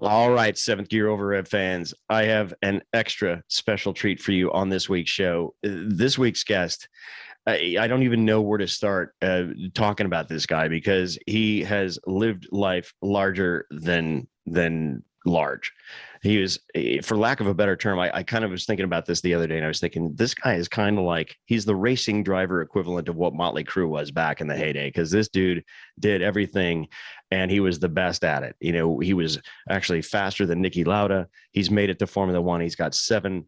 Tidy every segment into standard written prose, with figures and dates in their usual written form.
All right, Seventh Gear Overhead fans, I have an extra special treat for you on this week's show. This week's guest, I don't even know where to start talking about this guy because he has lived life larger than large. He was, for lack of a better term, I kind of was thinking about this the other day, and I was thinking this guy is kind of like he's the racing driver equivalent of what Motley Crue was back in the heyday, because this dude did everything and he was the best at it. He was actually faster than Nicky Lauda. He's made it to Formula One. He's got seven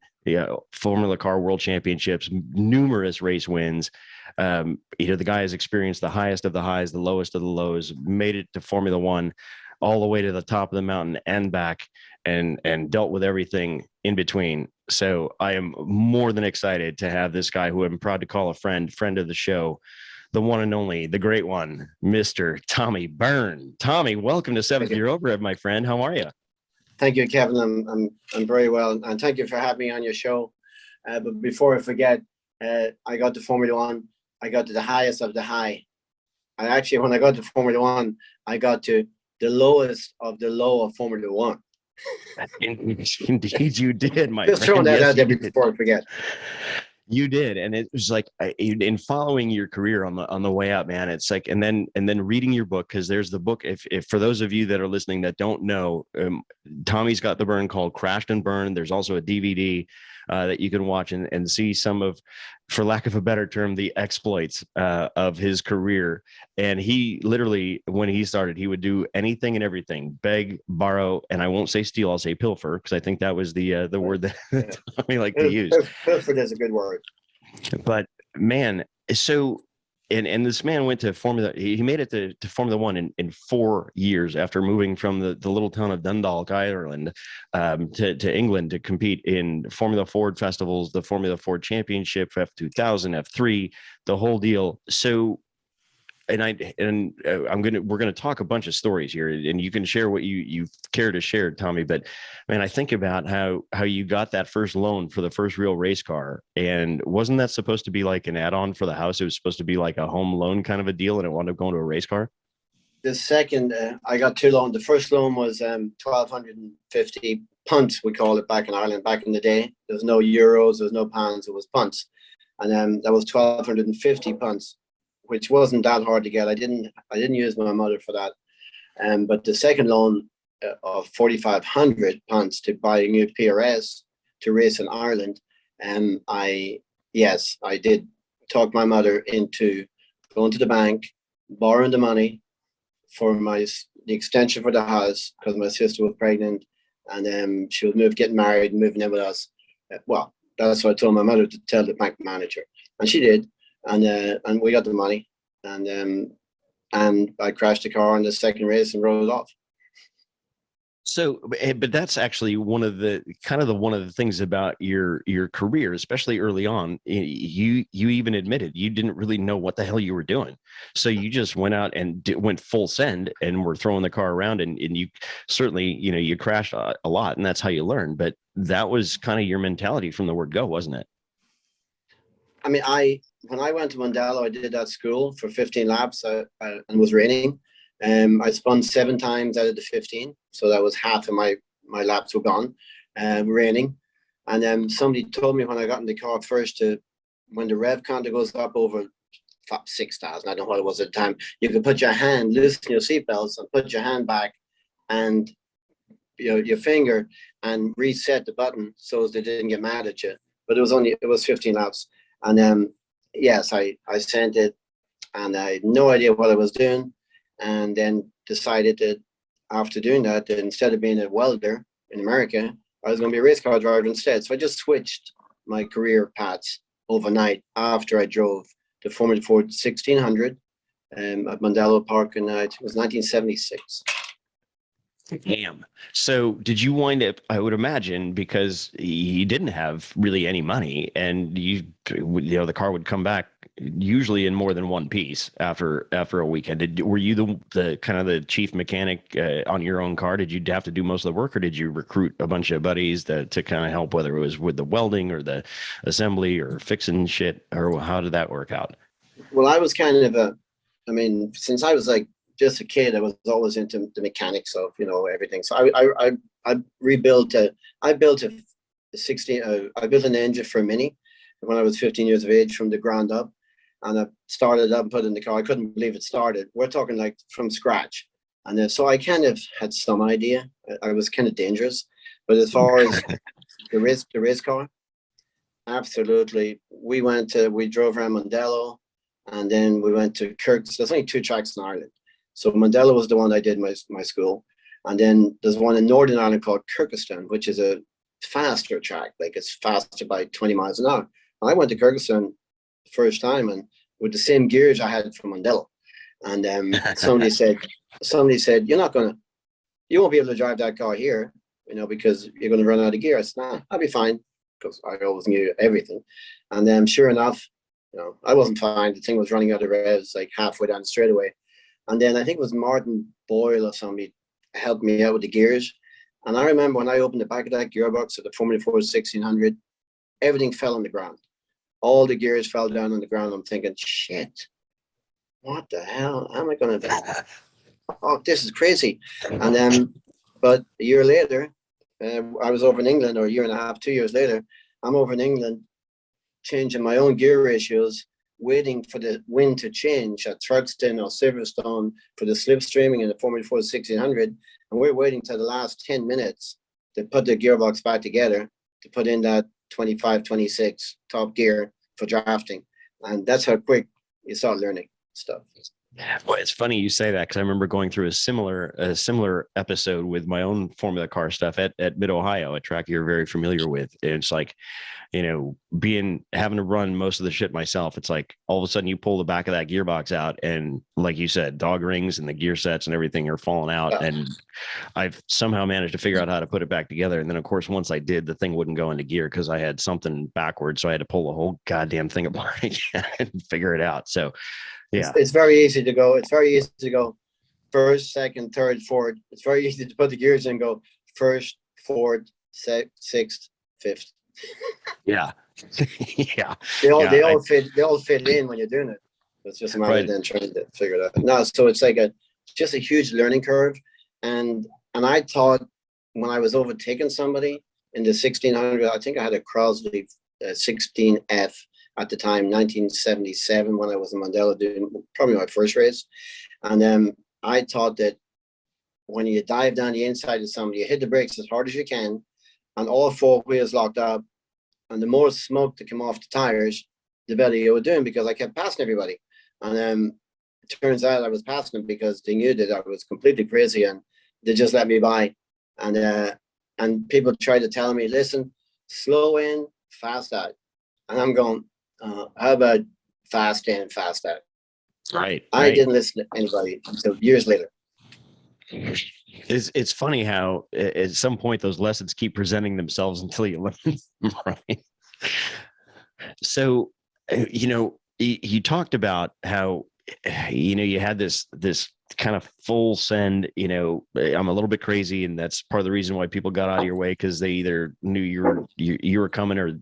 Formula Car World Championships, numerous race wins. The guy has experienced the highest of the highs, the lowest of the lows, made it to Formula One, all the way to the top of the mountain and back, and dealt with everything in between. So I am more than excited to have this guy, who I'm proud to call a friend of the show, the one and only, the great one, Mr. Tommy Byrne. Tommy, welcome to Seventh Year Overhead, my friend. How are you? Thank you, Kevin. I'm very well, and thank you for having me on your show. But before I forget, I got to Formula One. I got to the highest of the high. And actually, when I got to Formula One, I got to the lowest of the low of Formula One. Indeed, you did, my Just friend. throwing that Yes, out there you did. before I forget. You did, and it was like in following your career on the way up, man. It's like, and then reading your book, because there's the book. If for those of you that are listening that don't know, Tommy's got the burn called Crashed and Burned. There's also a DVD that you can watch and see some of, for lack of a better term, the exploits of his career. And he literally, when he started, he would do anything and everything: beg, borrow, and I won't say steal, I'll say pilfer, because I think that was the word that Tommy liked to use. Pilfered is a good word. But man, so and this man went to Formula. He made it to Formula One in 4 years after moving from the little town of Dundalk, Ireland, to England to compete in Formula Ford festivals, the Formula Ford Championship, F2000, F3, the whole deal. So, we're gonna talk a bunch of stories here, and you can share what you care to share, Tommy. But man, I think about how you got that first loan for the first real race car, and wasn't that supposed to be like an add-on for the house? It was supposed to be like a home loan kind of a deal, and it wound up going to a race car. The second, I got two loans. The first loan was 1,250 punts, we call it back in Ireland. Back in the day, there was no euros, there was no pounds, it was punts, and that was 1,250 punts, which wasn't that hard to get. I didn't use my mother for that. But the second loan of 4,500 pounds to buy a new PRS to race in Ireland, I did talk my mother into going to the bank, borrowing the money for the extension for the house, because my sister was pregnant, and she was getting married and moving in with us. Well, that's what I told my mother to tell the bank manager, and she did. And we got the money, and I crashed the car in the second race and rolled off. So, but that's actually one of the things about your career, especially early on. You even admitted you didn't really know what the hell you were doing, so you just went out and went full send and were throwing the car around, and you certainly you crashed a lot, and that's how you learn. But that was kind of your mentality from the word go, wasn't it? I mean, when I went to Mondello, I did that school for 15 laps, and was raining. I spun 7 times out of the 15, so that was half of my laps were gone, raining. And then somebody told me when I got in the car first, when the rev counter goes up over 6,000, I don't know what it was at the time, you can put your hand, loosen your seatbelts, and put your hand back, and your finger, and reset the button so they didn't get mad at you. But it was 15 laps. And yes, I sent it, and I had no idea what I was doing, and then decided that after doing that instead of being a welder in America, I was going to be a race car driver instead. So I just switched my career paths overnight after I drove the Formula Ford 1600 at Mondello Park, and it was 1976. Damn. So did you wind up, I would imagine, because he didn't have really any money, and the car would come back usually in more than one piece after a weekend. Were you the kind of the chief mechanic on your own car? Did you have to do most of the work, or did you recruit a bunch of buddies to kind of help, whether it was with the welding or the assembly or fixing shit, or how did that work out? Well, I was kind of since I was like just a kid, I was always into the mechanics of, everything. So I rebuilt I built a 16, I built an engine for a Mini when I was 15 years of age from the ground up. And I started up and put it in the car. I couldn't believe it started. We're talking like from scratch. And then, so I kind of had some idea. I was kind of dangerous. But as far as the race car, absolutely. We drove around Mondello, and then we went to Kirk. There's only 2 tracks in Ireland. So Mondello was the one I did my school. And then there's one in Northern Ireland called Kyrgyzstan, which is a faster track. Like, it's faster by 20 miles an hour. And I went to Kyrgyzstan the first time, and with the same gears I had from Mondello. And somebody said, you won't be able to drive that car here, because you're going to run out of gear. I said, nah, I'll be fine, because I always knew everything. And then sure enough, I wasn't fine. The thing was running out of revs like halfway down the straightaway. And then I think it was Martin Boyle or somebody helped me out with the gears. And I remember when I opened the back of that gearbox of the Formula 4 1600, everything fell on the ground. All the gears fell down on the ground. I'm thinking, shit, what the hell? How am I going to do? Oh, this is crazy. And then, but a year later, I was over in England, or a year and a half, 2 years later, I'm over in England changing my own gear ratios, waiting for the wind to change at Thruxton or Silverstone for the slipstreaming in the Formula 4 1600. And we're waiting till the last 10 minutes to put the gearbox back together to put in that 25, 26 top gear for drafting. And that's how quick you start learning stuff. Well, it's funny you say that, because I remember going through a similar episode with my own Formula car stuff at Mid-Ohio, a track you're very familiar with. And it's like, having to run most of the shit myself. It's like all of a sudden you pull the back of that gearbox out, and like you said, dog rings and the gear sets and everything are falling out. Yeah. And I've somehow managed to figure out how to put it back together. And then of course, once I did, the thing wouldn't go into gear because I had something backwards. So I had to pull the whole goddamn thing apart again and figure it out. So yeah, it's very easy to go. It's very easy to go first, second, third, fourth. It's very easy to put the gears in and go first, fourth, sixth, fifth. Yeah. Yeah. They all fit in when you're doing it. It's just a matter of then trying to figure it out. No, so it's like just a huge learning curve. And I thought when I was overtaking somebody in the 1600, I think I had a Crosley 16F at the time, 1977, when I was in Mondello doing probably my first race. And I thought that when you dive down the inside of somebody, you hit the brakes as hard as you can, and all 4 wheels locked up, and the more smoke to come off the tires, the better you were doing, because I kept passing everybody. And it turns out I was passing them because they knew that I was completely crazy, and they just let me by. And people tried to tell me, listen, slow in, fast out. And I'm going, how about fast in, fast out? Right. I didn't listen to anybody until years later. It's funny how at some point those lessons keep presenting themselves until you learn them, right? So, you talked about how, you had this kind of full send, I'm a little bit crazy, and that's part of the reason why people got out of your way, because they either knew you were coming, or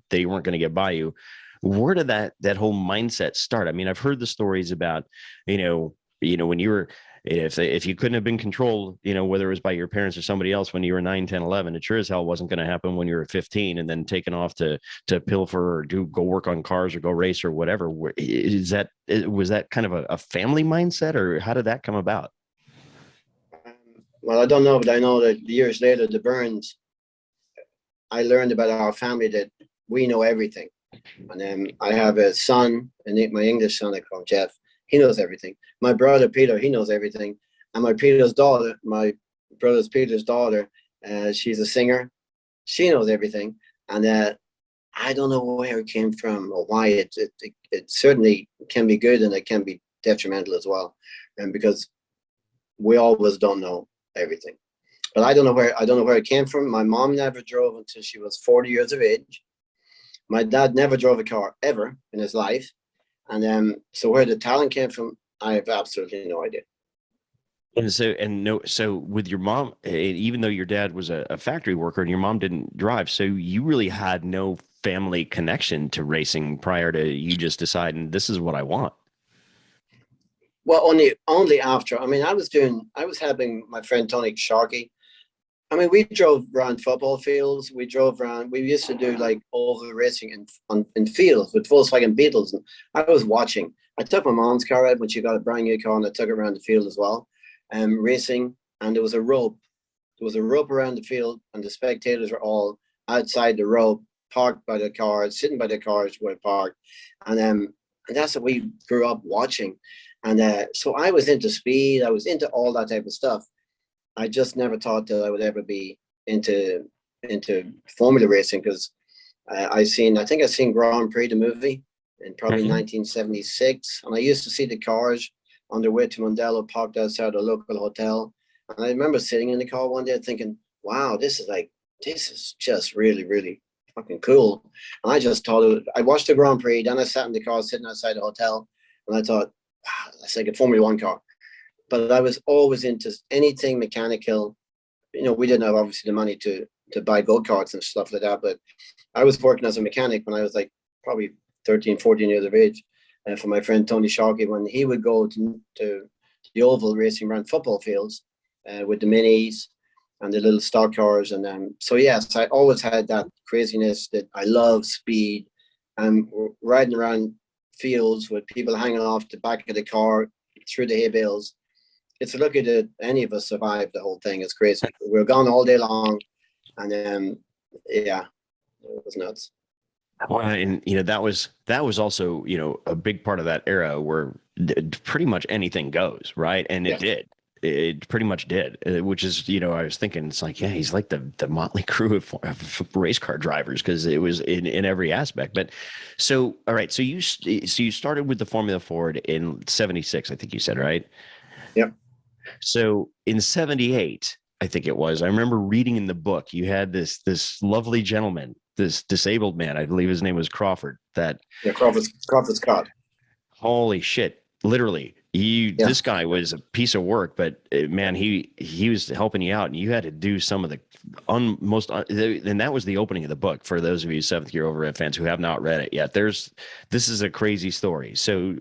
they weren't going to get by you. Where did that whole mindset start? I mean, I've heard the stories about, when you were, if you couldn't have been controlled, whether it was by your parents or somebody else when you were 9, 10, 11, it sure as hell wasn't going to happen when you were 15 and then taken off to pilfer or go work on cars or go race or whatever. Was that kind of a family mindset, or how did that come about? Well, I don't know, but I know that years later, the Byrnes, I learned about our family that we know everything. And then I have a son, and my English son, I call him Jeff. He knows everything. My brother Peter, he knows everything. And my brother's Peter's daughter, she's a singer. She knows everything. And I don't know where it came from or why. It certainly can be good, and it can be detrimental as well. And because we always don't know everything. But I don't know where it came from. My mom never drove until she was 40 years of age. My dad never drove a car ever in his life. And so where the talent came from, I have absolutely no idea. So with your mom, even though your dad was a factory worker and your mom didn't drive, so you really had no family connection to racing prior to you just deciding this is what I want. Well, only after. I mean, I was helping my friend Tony Sharkey. I mean, we drove around football fields. We drove around. We used to do like oval racing in fields with Volkswagen Beetles. And I was watching. I took my mom's car out when she got a brand new car, and I took it around the field as well, racing. And there was a rope. There was a rope around the field, and the spectators were all outside the rope, parked by the cars, sitting by the cars were parked, and that's what we grew up watching. And so I was into speed. I was into all that type of stuff. I just never thought that I would ever be into Formula racing because I think I seen Grand Prix the movie in probably Mhm. 1976, and I used to see the cars on their way to Mondello parked outside a local hotel. And I remember sitting in the car one day thinking, "Wow, this is just really really fucking cool." And I just thought I watched the Grand Prix, then I sat in the car sitting outside the hotel, and I thought, "Wow, that's like a Formula One car." But I was always into anything mechanical. You know, we didn't have obviously the money to buy go-karts and stuff like that, but I was working as a mechanic when I was like probably 13, 14 years of age. And for my friend Tony Sharkey, when he would go to the oval racing around football fields with the minis and the little stock cars. And so, yes, I always had that craziness that I love speed and riding around fields with people hanging off the back of the car through the hay bales. It's lucky that any of us survived the whole thing. It's crazy. We were gone all day long, and yeah, it was nuts. Well, and that was also a big part of that era where pretty much anything goes, right? And it Yeah, did. It pretty much did, which is I was thinking it's like, yeah, he's like the motley crew of race car drivers because it was in every aspect. But so all right, so you started with the Formula Ford in '76, I think you said, right? yeah, So in '78, I think it was, I remember reading in the book, you had this lovely gentleman, this disabled man, I believe his name was Crawford, that yeah. Crawford Scott. holy shit, literally, Yeah, this guy was a piece of work, but man, he was helping you out, and you had to do some of the and that was the opening of the book for those of you seventh year overhead fans who have not read it yet. This is a crazy story. So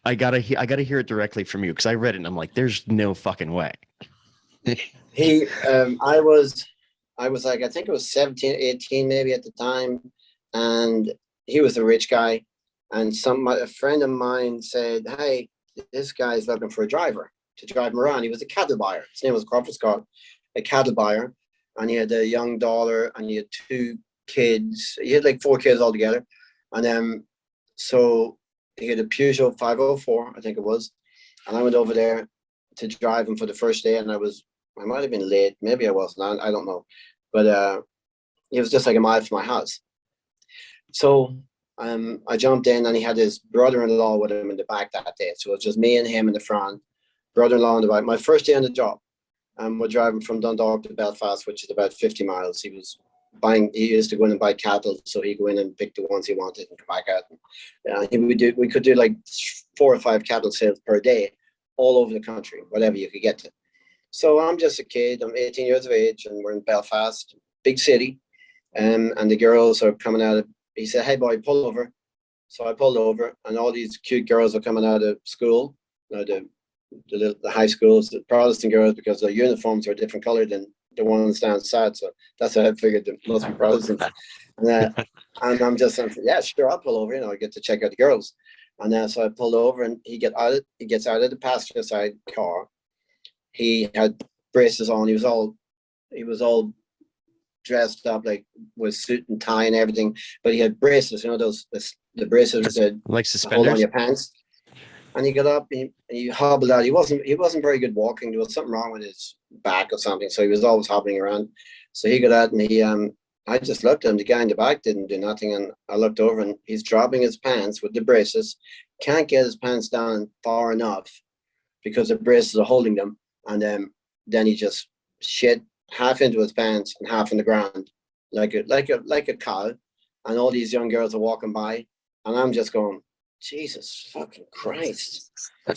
I gotta hear it directly from you because I read it and I'm like, there's no fucking way. he. I was like, I think it was 17, 18 maybe at the time, and he was a rich guy, and a friend of mine said, "Hey, this guy's looking for a driver to drive him around." He was a cattle buyer. His name was Crawford Scott, a cattle buyer, and he had a young daughter, and he had two kids. He had like four kids altogether, and so he had a Peugeot 504, I think it was, and I went over there to drive him for the first day, and I might have been late, maybe I wasn't, I don't know, but it was just like a mile from my house. So I jumped in, and he had his brother-in-law with him in the back that day. So it was just me and him in the front, brother-in-law in the back. My first day on the job, we're driving from Dundalk to Belfast, which is about 50 miles. He used to go in and buy cattle, so he'd go in and pick the ones he wanted and come back out. We could do like 4 or 5 cattle sales per day all over the country, whatever you could get to. So I'm just a kid. I'm 18 years of age, and we're in Belfast, big city. And the girls are coming out of. He said, "Hey, boy, pull over." So I pulled over, and all these cute girls are coming out of school, the high schools, the Protestant girls, because their uniforms are a different color than the ones down south. So that's how I figured they must be Protestants. And, and I'm just saying, "Yeah, sure, I'll pull over. I get to check out the girls." And then so I pulled over, and he gets out of the passenger side car. He had braces on. He was all dressed up like with suit and tie and everything, but he had braces. The braces that Like hold on suspenders. your pants. And he got up and he hobbled out. He wasn't very good walking. There was something wrong with his back or something, so he was always hobbling around. So he got out, and I just looked at him. The guy in the back didn't do nothing, and I looked over, and he's dropping his pants with the braces. Can't get his pants down far enough because the braces are holding them, and then he just shit half into his pants and half in the ground, like a cow. And all these young girls are walking by, and I'm just going, Jesus fucking Christ,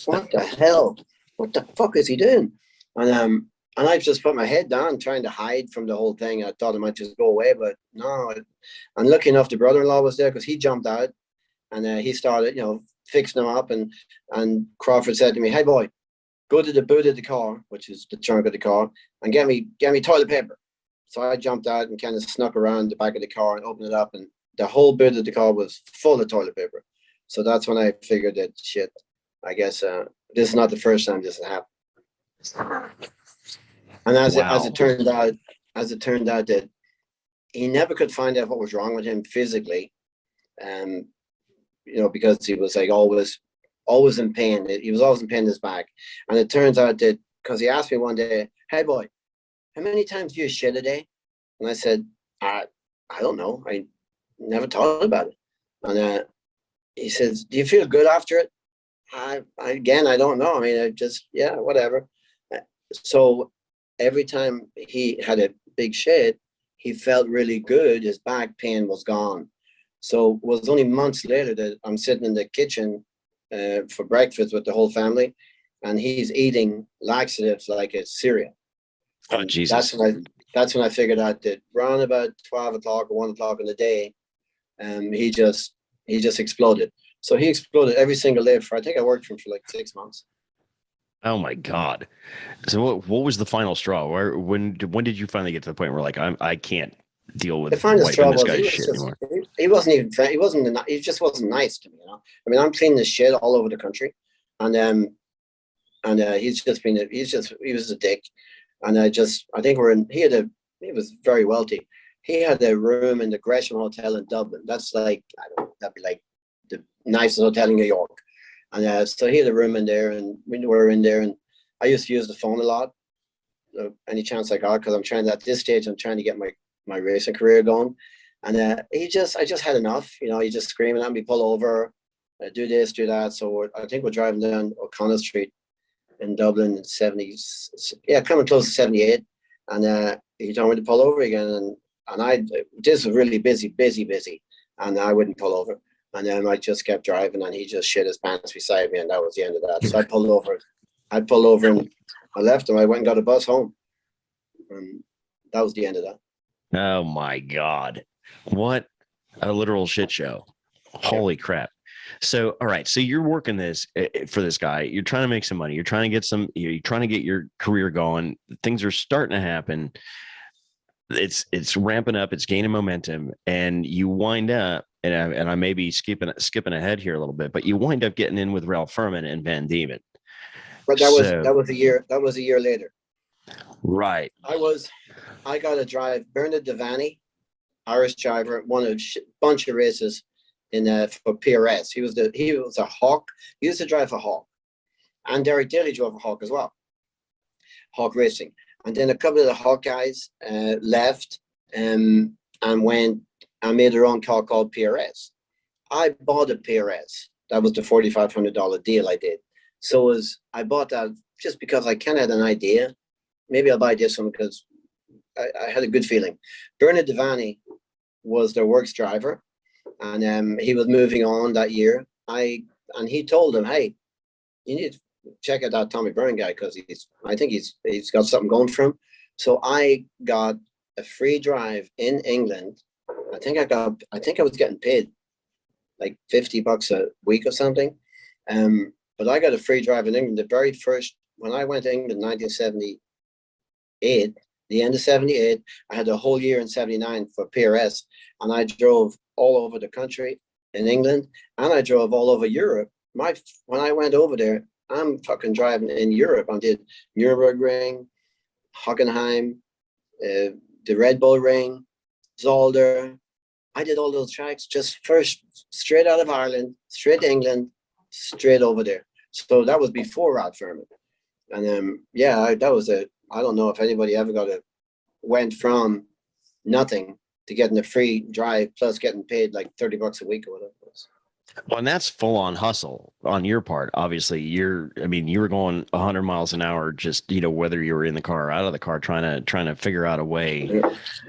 what the hell? What the fuck is he doing? And I've just put my head down trying to hide from the whole thing. I thought it might just go away, but no. And lucky enough, the brother-in-law was there because he jumped out, And he started, fixing them up. And Crawford said to me, "Hey boy, go to the boot of the car, which is the trunk of the car, and get me toilet paper." So I jumped out and kind of snuck around the back of the car and opened it up, and the whole boot of the car was full of toilet paper. So that's when I figured that shit. I guess this is not the first time this has happened. And as it turned out, that he never could find out what was wrong with him physically, because he was like always in pain. He was always in pain in his back. And it turns out that because he asked me one day, "Hey boy, how many times do you shit a day?" And I said, I don't know. I never thought about it. And he says, "Do you feel good after it?" I don't know. I mean, whatever. So every time he had a big shit, he felt really good. His back pain was gone. So it was only months later that I'm sitting in the kitchen for breakfast with the whole family, and he's eating laxatives like it's cereal. Oh, Jesus. That's when I figured out that around about 12 o'clock or 1 o'clock in the day, he just exploded. So he exploded every single day I think I worked for him for like 6 months. Oh my God. So what was the final straw? When did you finally get to the point where like I can't deal with wiping this guy's shit anymore? He wasn't even he just wasn't nice to me, I mean, I'm cleaning this shit all over the country, and he was a dick. And I think he was very wealthy. He had a room in the Gresham Hotel in Dublin. That's like, that'd be like the nicest hotel in New York. And so he had a room in there, and we were in there, and I used to use the phone a lot, any chance I got, because at this stage, I'm trying to get my racing career going. And I just had enough, he just screaming at me, pull over, do this, do that. So I think we're driving down O'Connell Street in Dublin in 70s, coming close to 78. And he told me to pull over again. And this was really busy. And I wouldn't pull over. And then I just kept driving, and he just shit his pants beside me, and that was the end of that. So I pulled over and I left him. I went and got a bus home. And that was the end of that. Oh my God. What a literal shit show. Holy crap. So, all right. So you're working this for this guy. You're trying to make some money. You're trying to get your career going. Things are starting to happen. It's ramping up. It's gaining momentum, and you wind up. And I may be skipping ahead here a little bit, but you wind up getting in with Ralph Furman and Van Diemen. But that was a year. That was a year later. Right. I got to drive Byrned, Irish driver, won a bunch of races for PRS. He was a Hawk. He used to drive a Hawk, and Derek Daly drove a Hawk as well. Hawk Racing, and then a couple of the Hawk guys left and went and made their own car called PRS. I bought a PRS. That was the $4,500 deal I did. So I bought that just because I kind of had an idea. Maybe I'll buy this one because I had a good feeling. Bernard Devaney was their works driver, and he was moving on that year. And he told him, "Hey, you need to check out that Tommy Byrne guy because I think he's got something going for him." So I got a free drive in England. I think I was getting paid like $50 a week or something. But I got a free drive in England. The very first, when I went to England in 1978, the end of 78, I had a whole year in 79 for PRS, and I drove all over the country in England, and I drove all over Europe. When I went over there, I'm fucking driving in Europe. I did Nürburgring, Hockenheim, the Red Bull Ring, Zolder. I did all those tracks just first straight out of Ireland, straight to England, straight over there. So that was before Ralph Furman. And that was I don't know if anybody ever went from nothing to getting a free drive plus getting paid like $30 a week or whatever it was. Well, and that's full on hustle on your part. Obviously, you were going 100 miles an hour, just, whether you were in the car or out of the car, trying to figure out a way,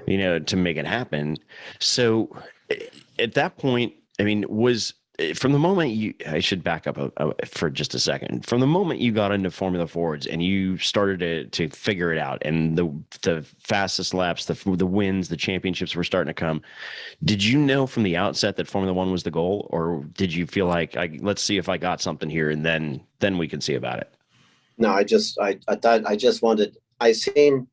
to make it happen. So at that point, I mean, from the moment I should back up for just a second. From the moment you got into Formula Fords and you started to figure it out, and the fastest laps, the wins, the championships were starting to come. Did you know from the outset that Formula One was the goal, or did you feel like, let's see if I got something here, and then we can see about it? No, I thought I just wanted. I seen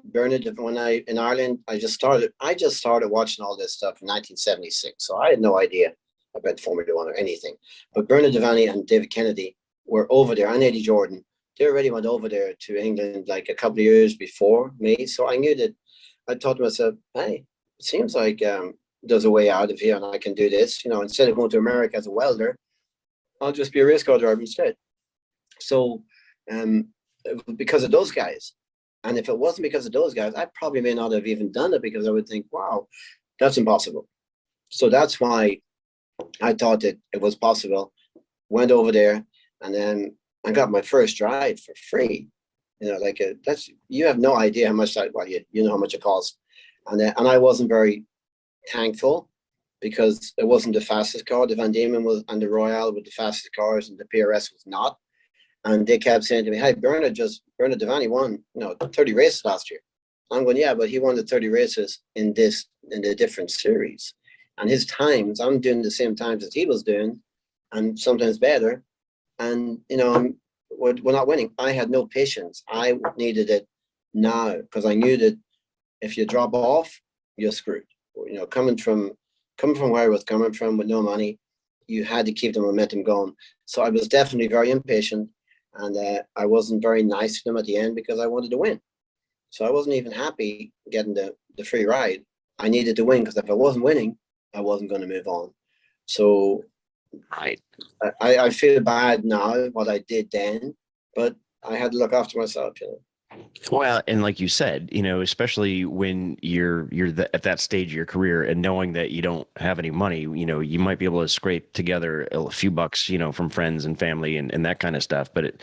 Byrned when I in Ireland. I just started watching all this stuff in 1976. So I had no idea about Formula One or anything. But Bernard Devaney and David Kennedy were over there, and Eddie Jordan. They already went over there to England like a couple of years before me. So I knew that. I thought to myself, hey, it seems like there's a way out of here, and I can do this. Instead of going to America as a welder, I'll just be a race car driver instead. So, because of those guys. And if it wasn't because of those guys, I probably may not have even done it, because I would think, wow, that's impossible. So that's why I thought that it was possible. Went over there, and then I got my first ride for free. You have no idea how much that. Well, you know how much it costs, and I wasn't very thankful, because it wasn't the fastest car. The Van Diemen was, and the Royale were the fastest cars, and the PRS was not. And they kept saying to me, "Hey, Bernard Devaney won, 30 races last year." I'm going, yeah, but he won the 30 races in the different series, and his times, I'm doing the same times as he was doing, and sometimes better. And we're not winning. I had no patience. I needed it now, because I knew that if you drop off, you're screwed. Coming from where I was coming from with no money, you had to keep the momentum going. So I was definitely very impatient. And I wasn't very nice to them at the end, because I wanted to win. So I wasn't even happy getting the free ride. I needed to win, because if I wasn't winning, I wasn't going to move on. So Right. I feel bad now what I did then, but I had to look after myself. Well, and like you said, especially when you're at that stage of your career, and knowing that you don't have any money, you might be able to scrape together a few bucks, from friends and family and that kind of stuff. But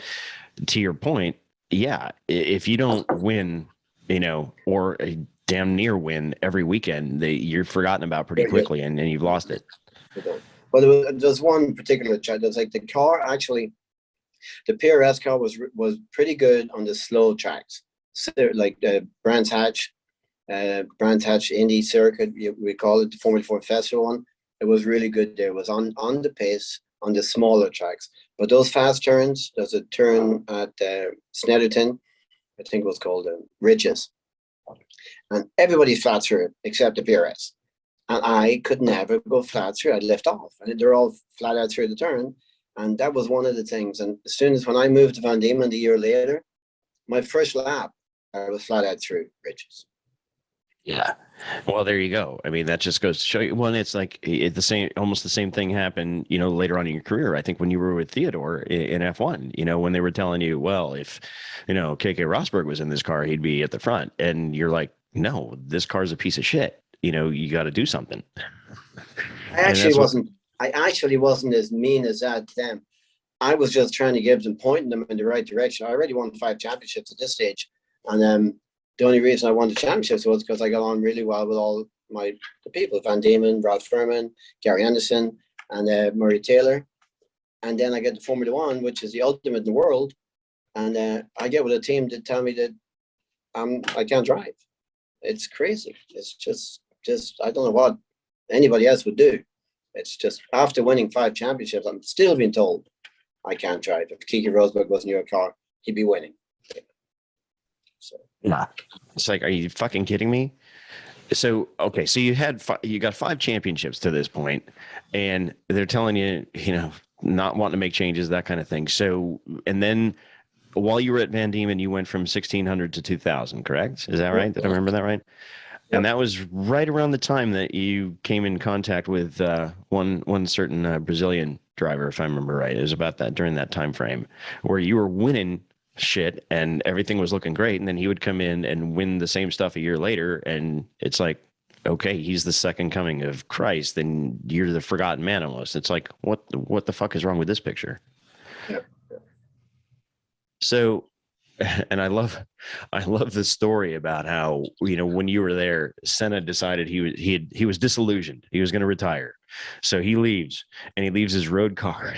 to your point, yeah, if you don't win, or a damn near win every weekend, you're forgotten about pretty quickly, and you've lost it. Well, there's one particular track. There's like the car actually. The PRS car was pretty good on the slow tracks, so like the Brands Hatch Indy Circuit, we call it, the Formula Ford Festival one. It was really good there. It was on the pace on the smaller tracks. But those fast turns, there's a turn at Snetterton, I think it was called Ridges, and everybody flat through it except the PRS. And I could never go flat through. I'd lift off. And they're all flat out through the turn. And that was one of the things. And as soon as when I moved to Van Diemen a year later, my first lap, I was flat out through Ridges. Yeah. Well, there you go. I mean, that just goes to show you. Well, it's like almost the same thing happened, later on in your career. I think when you were with Theodore in F1, when they were telling you, well, if, KK Rosberg was in this car, he'd be at the front. And you're like, no, this car's a piece of shit. You got to do something. I actually wasn't as mean as that to them. I was just trying to give them, pointing them in the right direction. I already won 5 championships at this stage. And the only reason I won the championships was because I got on really well with all the people, Van Diemen, Ralph Furman, Gary Anderson, and Murray Taylor. And then I get to Formula One, which is the ultimate in the world. And I get with a team to tell me that I can't drive. It's crazy. It's just I don't know what anybody else would do. It's just, after winning 5 championships, I'm still being told I can't drive. If Keke Rosberg was in your car, he'd be winning. So yeah, it's like, are you fucking kidding me? So okay, so you got 5 championships to this point, and they're telling you, not wanting to make changes, that kind of thing. So, and then while you were at Van Diemen, you went from 1600 to 2000, correct? Is that right? Did I remember that right? And that was right around the time that you came in contact with one certain Brazilian driver, if I remember right. It was about that, during that time frame, where you were winning shit and everything was looking great, and then he would come in and win the same stuff a year later, and it's like, okay, he's the second coming of Christ, then you're the forgotten man almost. It's like, what the fuck is wrong with this picture? Yeah. So and I love the story about how, when you were there, Senna decided he was disillusioned. He was going to retire. So he leaves, and he leaves his road car.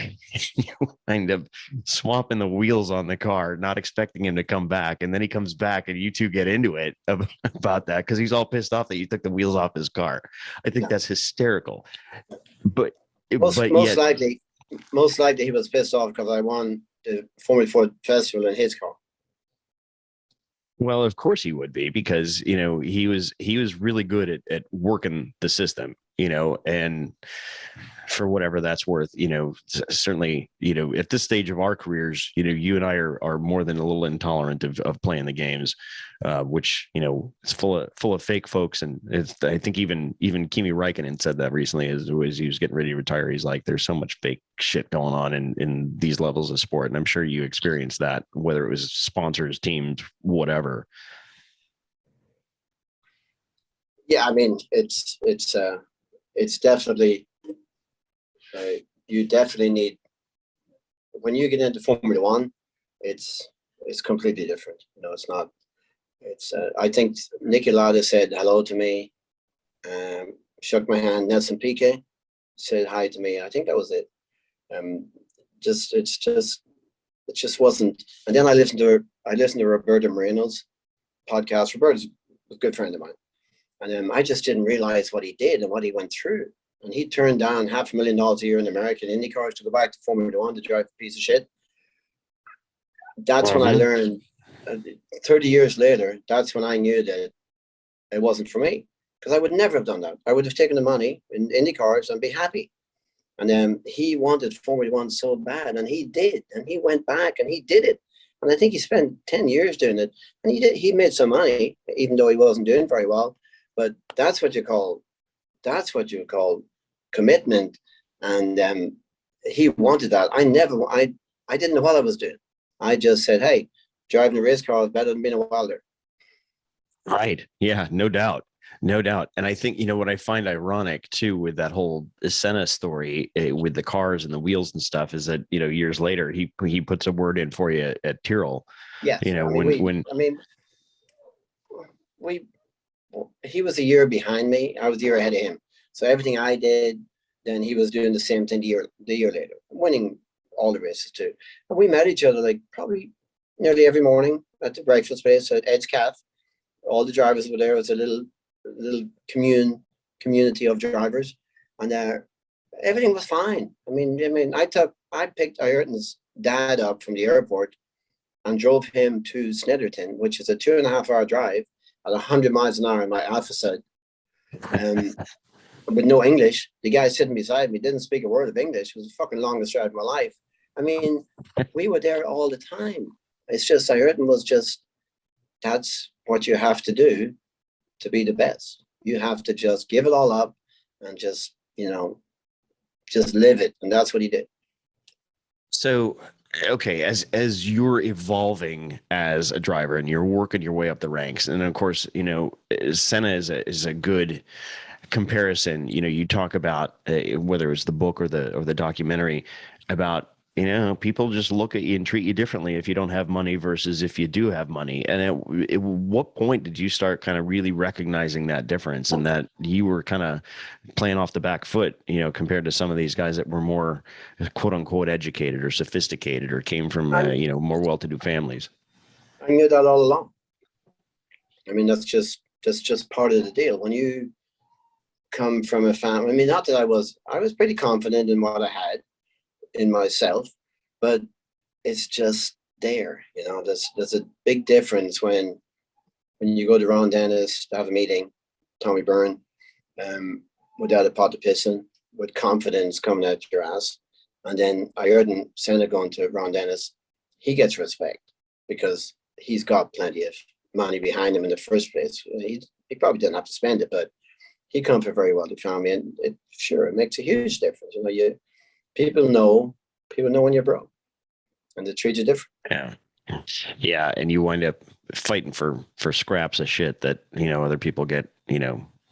You wind up swapping the wheels on the car, not expecting him to come back. And then he comes back, and you two get into it about that because he's all pissed off that you took the wheels off his car. I think Yeah. that's hysterical. But Most but most yet, likely, most likely he was pissed off because I won the Formula Ford Festival in his car. well, of course he would be, because he was really good at working the system, and for whatever that's worth, certainly, at this stage of our careers, you and I are more than a little intolerant of playing the games, which, it's full of fake folks. And I think even Kimi Räikkönen said that recently as he was getting ready to retire. He's like, there's so much fake shit going on in these levels of sport. And I'm sure you experienced that, whether it was sponsors, teams, whatever. Yeah, I mean, it's definitely you definitely need, when you get into Formula One, it's completely different. It's not. It's I think Niki Lauda said hello to me, shook my hand. Nelson Piquet said hi to me. I think that was it. Um, just it's just it just wasn't. And then I listened to Roberto Moreno's podcast. Roberto's a good friend of mine, and I just didn't realize what he did and what he went through. And he turned down $500,000 a year in American Indy cars to go back to Formula One to drive a piece of shit. That's when I learned. 30 years later, that's when I knew that it wasn't for me, because I would never have done that. I would have taken the money in Indy cars and be happy. And then he wanted Formula One so bad, and he did, and he went back and he did it. And I think he spent 10 years doing it, and he made some money, even though he wasn't doing very well. But that's what you call commitment. And he wanted that. I didn't know what I was doing. I just said, hey, driving a race car is better than being a welder. Right. Yeah, no doubt. No doubt. And I think, what I find ironic too with that whole Senna story, with the cars and the wheels and stuff, is that, years later, he puts a word in for you at Tyrrell. Yes. When he was a year behind me. I was a year ahead of him. So everything I did, then he was doing the same thing the year later, winning all the races too. And we met each other like probably nearly every morning at the breakfast place at Ed's Calf. All the drivers were there. It was a little community of drivers, and everything was fine. I mean, I picked Ayrton's dad up from the airport and drove him to Snetterton, which is a 2.5-hour drive at 100 miles an hour in my Alpha set, with no English. The guy sitting beside me didn't speak a word of English. It was the fucking longest drive of my life. I mean, we were there all the time. It's just Ayrton was just, that's what you have to do to be the best. You have to just give it all up and just live it. And that's what he did. So, okay, as you're evolving as a driver and you're working your way up the ranks, and of course, Senna is a good comparison. You talk about whether it's the book or the documentary about, people just look at you and treat you differently if you don't have money versus if you do have money. And at what point did you start kind of really recognizing that difference, and that you were kind of playing off the back foot, compared to some of these guys that were more quote unquote educated or sophisticated or came from, more well-to-do families? I knew that all along. I mean, that's just part of the deal. When you come from a family, I mean, not that I was pretty confident in what I had in myself, but it's just there. There's a big difference when you go to Ron Dennis to have a meeting, Tommy Byrne, without a pot of pissing, with confidence coming out your ass, and then Ayrton Senna going to Ron Dennis, he gets respect because he's got plenty of money behind him in the first place. He probably didn't have to spend it, but he come from a very wealthy family, and it makes a huge difference. People know when you're broke, and they treat you different. Yeah, and you wind up fighting for scraps of shit that other people get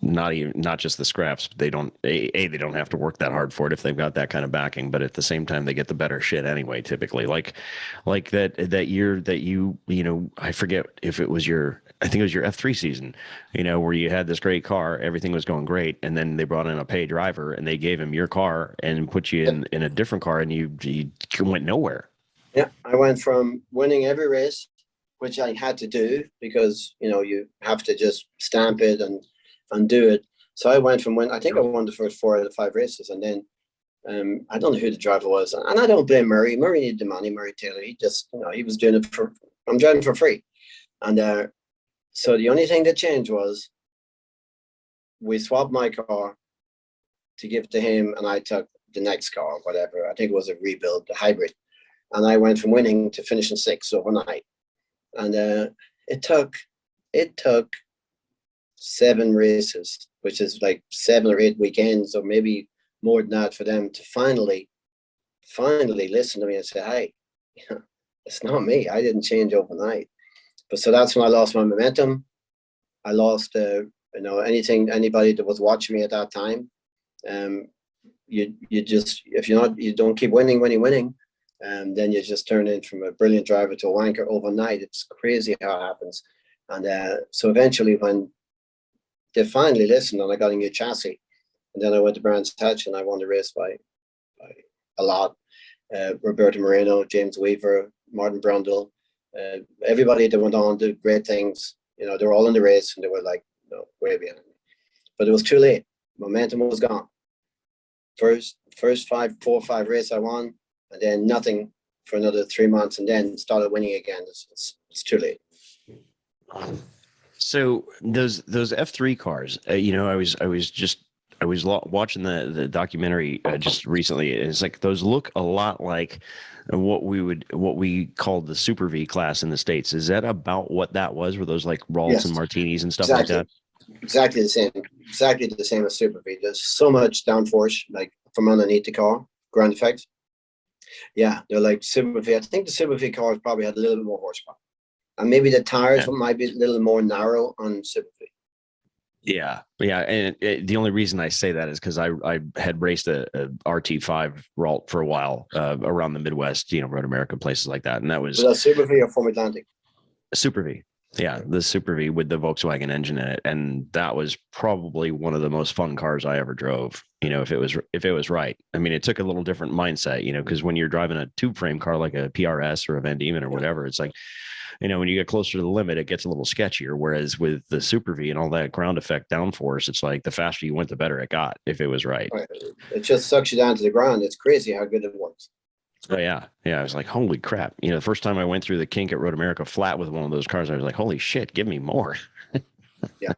not just the scraps. They don't they don't have to work that hard for it if they've got that kind of backing. But at the same time, they get the better shit anyway. Typically, like that year that I forget if it was I think it was your F3 season, where you had this great car, everything was going great, and then they brought in a pay driver and they gave him your car and put you in a different car, and you went nowhere. Yeah, I went from winning every race, which I had to do because you have to just stamp it and do it. So I went from I think I won the first 4 out of 5 races, and then I don't know who the driver was, and I don't blame Murray. Murray needed the money. Murray Taylor, he just he was doing it for. I'm driving for free, and so the only thing that changed was we swapped my car to give to him, and I took the next car, whatever. I think it was a rebuild, the hybrid, and I went from winning to finishing 6th overnight. And it took 7 races, which is like 7 or 8 weekends, or maybe more than that, for them to finally listen to me and say, "Hey, it's not me. I didn't change overnight." But so that's when I lost my momentum. I lost, anybody that was watching me at that time. You just, if you don't keep winning, then you just turn in from a brilliant driver to a wanker overnight. It's crazy how it happens. And so eventually, when they finally listened, and I got a new chassis, and then I went to Brands Hatch and I won the race by a lot. Roberto Moreno, James Weaver, Martin Brundle, everybody that went on to do great things. They were all in the race, and they were like, way behind me. But it was too late. Momentum was gone. First 4 or 5 races I won, and then nothing for another 3 months, and then started winning again. It's too late. So those F3 cars, I was watching the documentary just recently. It's like those look a lot like what we called the Super V class in the States. Is that about what that was? Were those like Ralts Yes, and Martinis and stuff exactly. like that? Exactly the same. Exactly the same as Super V. There's so much downforce, like from underneath the car, ground effect. Yeah, they're like Super V. I think the Super V cars probably had a little bit more horsepower, and maybe the tires might be a little more narrow on Super V. Yeah, and the only reason I say that is because I had raced a RT5 Ralt for a while around the Midwest, Road America, places like that, and that was that Super V or Form Atlantic? Super V. Yeah, the Super V with the Volkswagen engine in it, and that was probably one of the most fun cars I ever drove. If it was right. I mean, it took a little different mindset, because when you're driving a tube frame car like a PRS or a Van Diemen or whatever, it's like, when you get closer to the limit, it gets a little sketchier. Whereas with the Super V and all that ground effect downforce, it's like the faster you went, the better it got if it was right. It just sucks you down to the ground. It's crazy how good it works. Oh yeah. I was like, holy crap. The first time I went through the kink at Road America flat with one of those cars, I was like, holy shit, give me more. Yeah.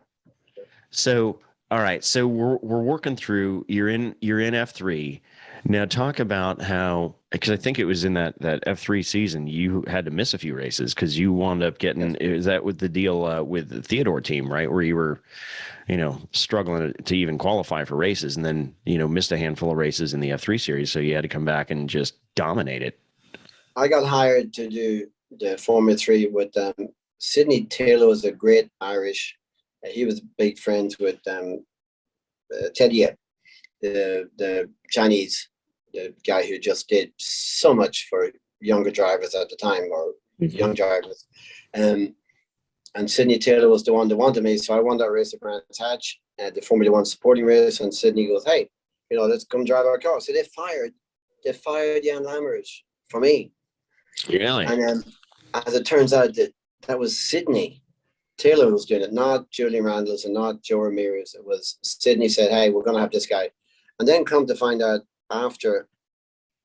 So, all right. So we're working through, you're in F3. Now talk about how, because I think it was in that F3 season, you had to miss a few races because you wound up getting, is that with the deal with the Theodore team, right? Where you were, struggling to even qualify for races, and then, missed a handful of races in the F3 series. So you had to come back and just dominate it. I got hired to do the Formula 3 with Sidney Taylor was a great Irish. He was big friends with Ted Yip, the Chinese, the guy who just did so much for younger drivers at the time, or young drivers. And Sidney Taylor was the one that wanted me. So I won that race at Brands Hatch, the Formula 1 supporting race. And Sidney goes, "Hey, let's come drive our car." So they fired Jan Lammers for me. Really? And as it turns out, that was Sidney Taylor who was doing it, not Julian Randles and not Joe Ramirez. It was Sidney said, "Hey, we're going to have this guy." And then come to find out, after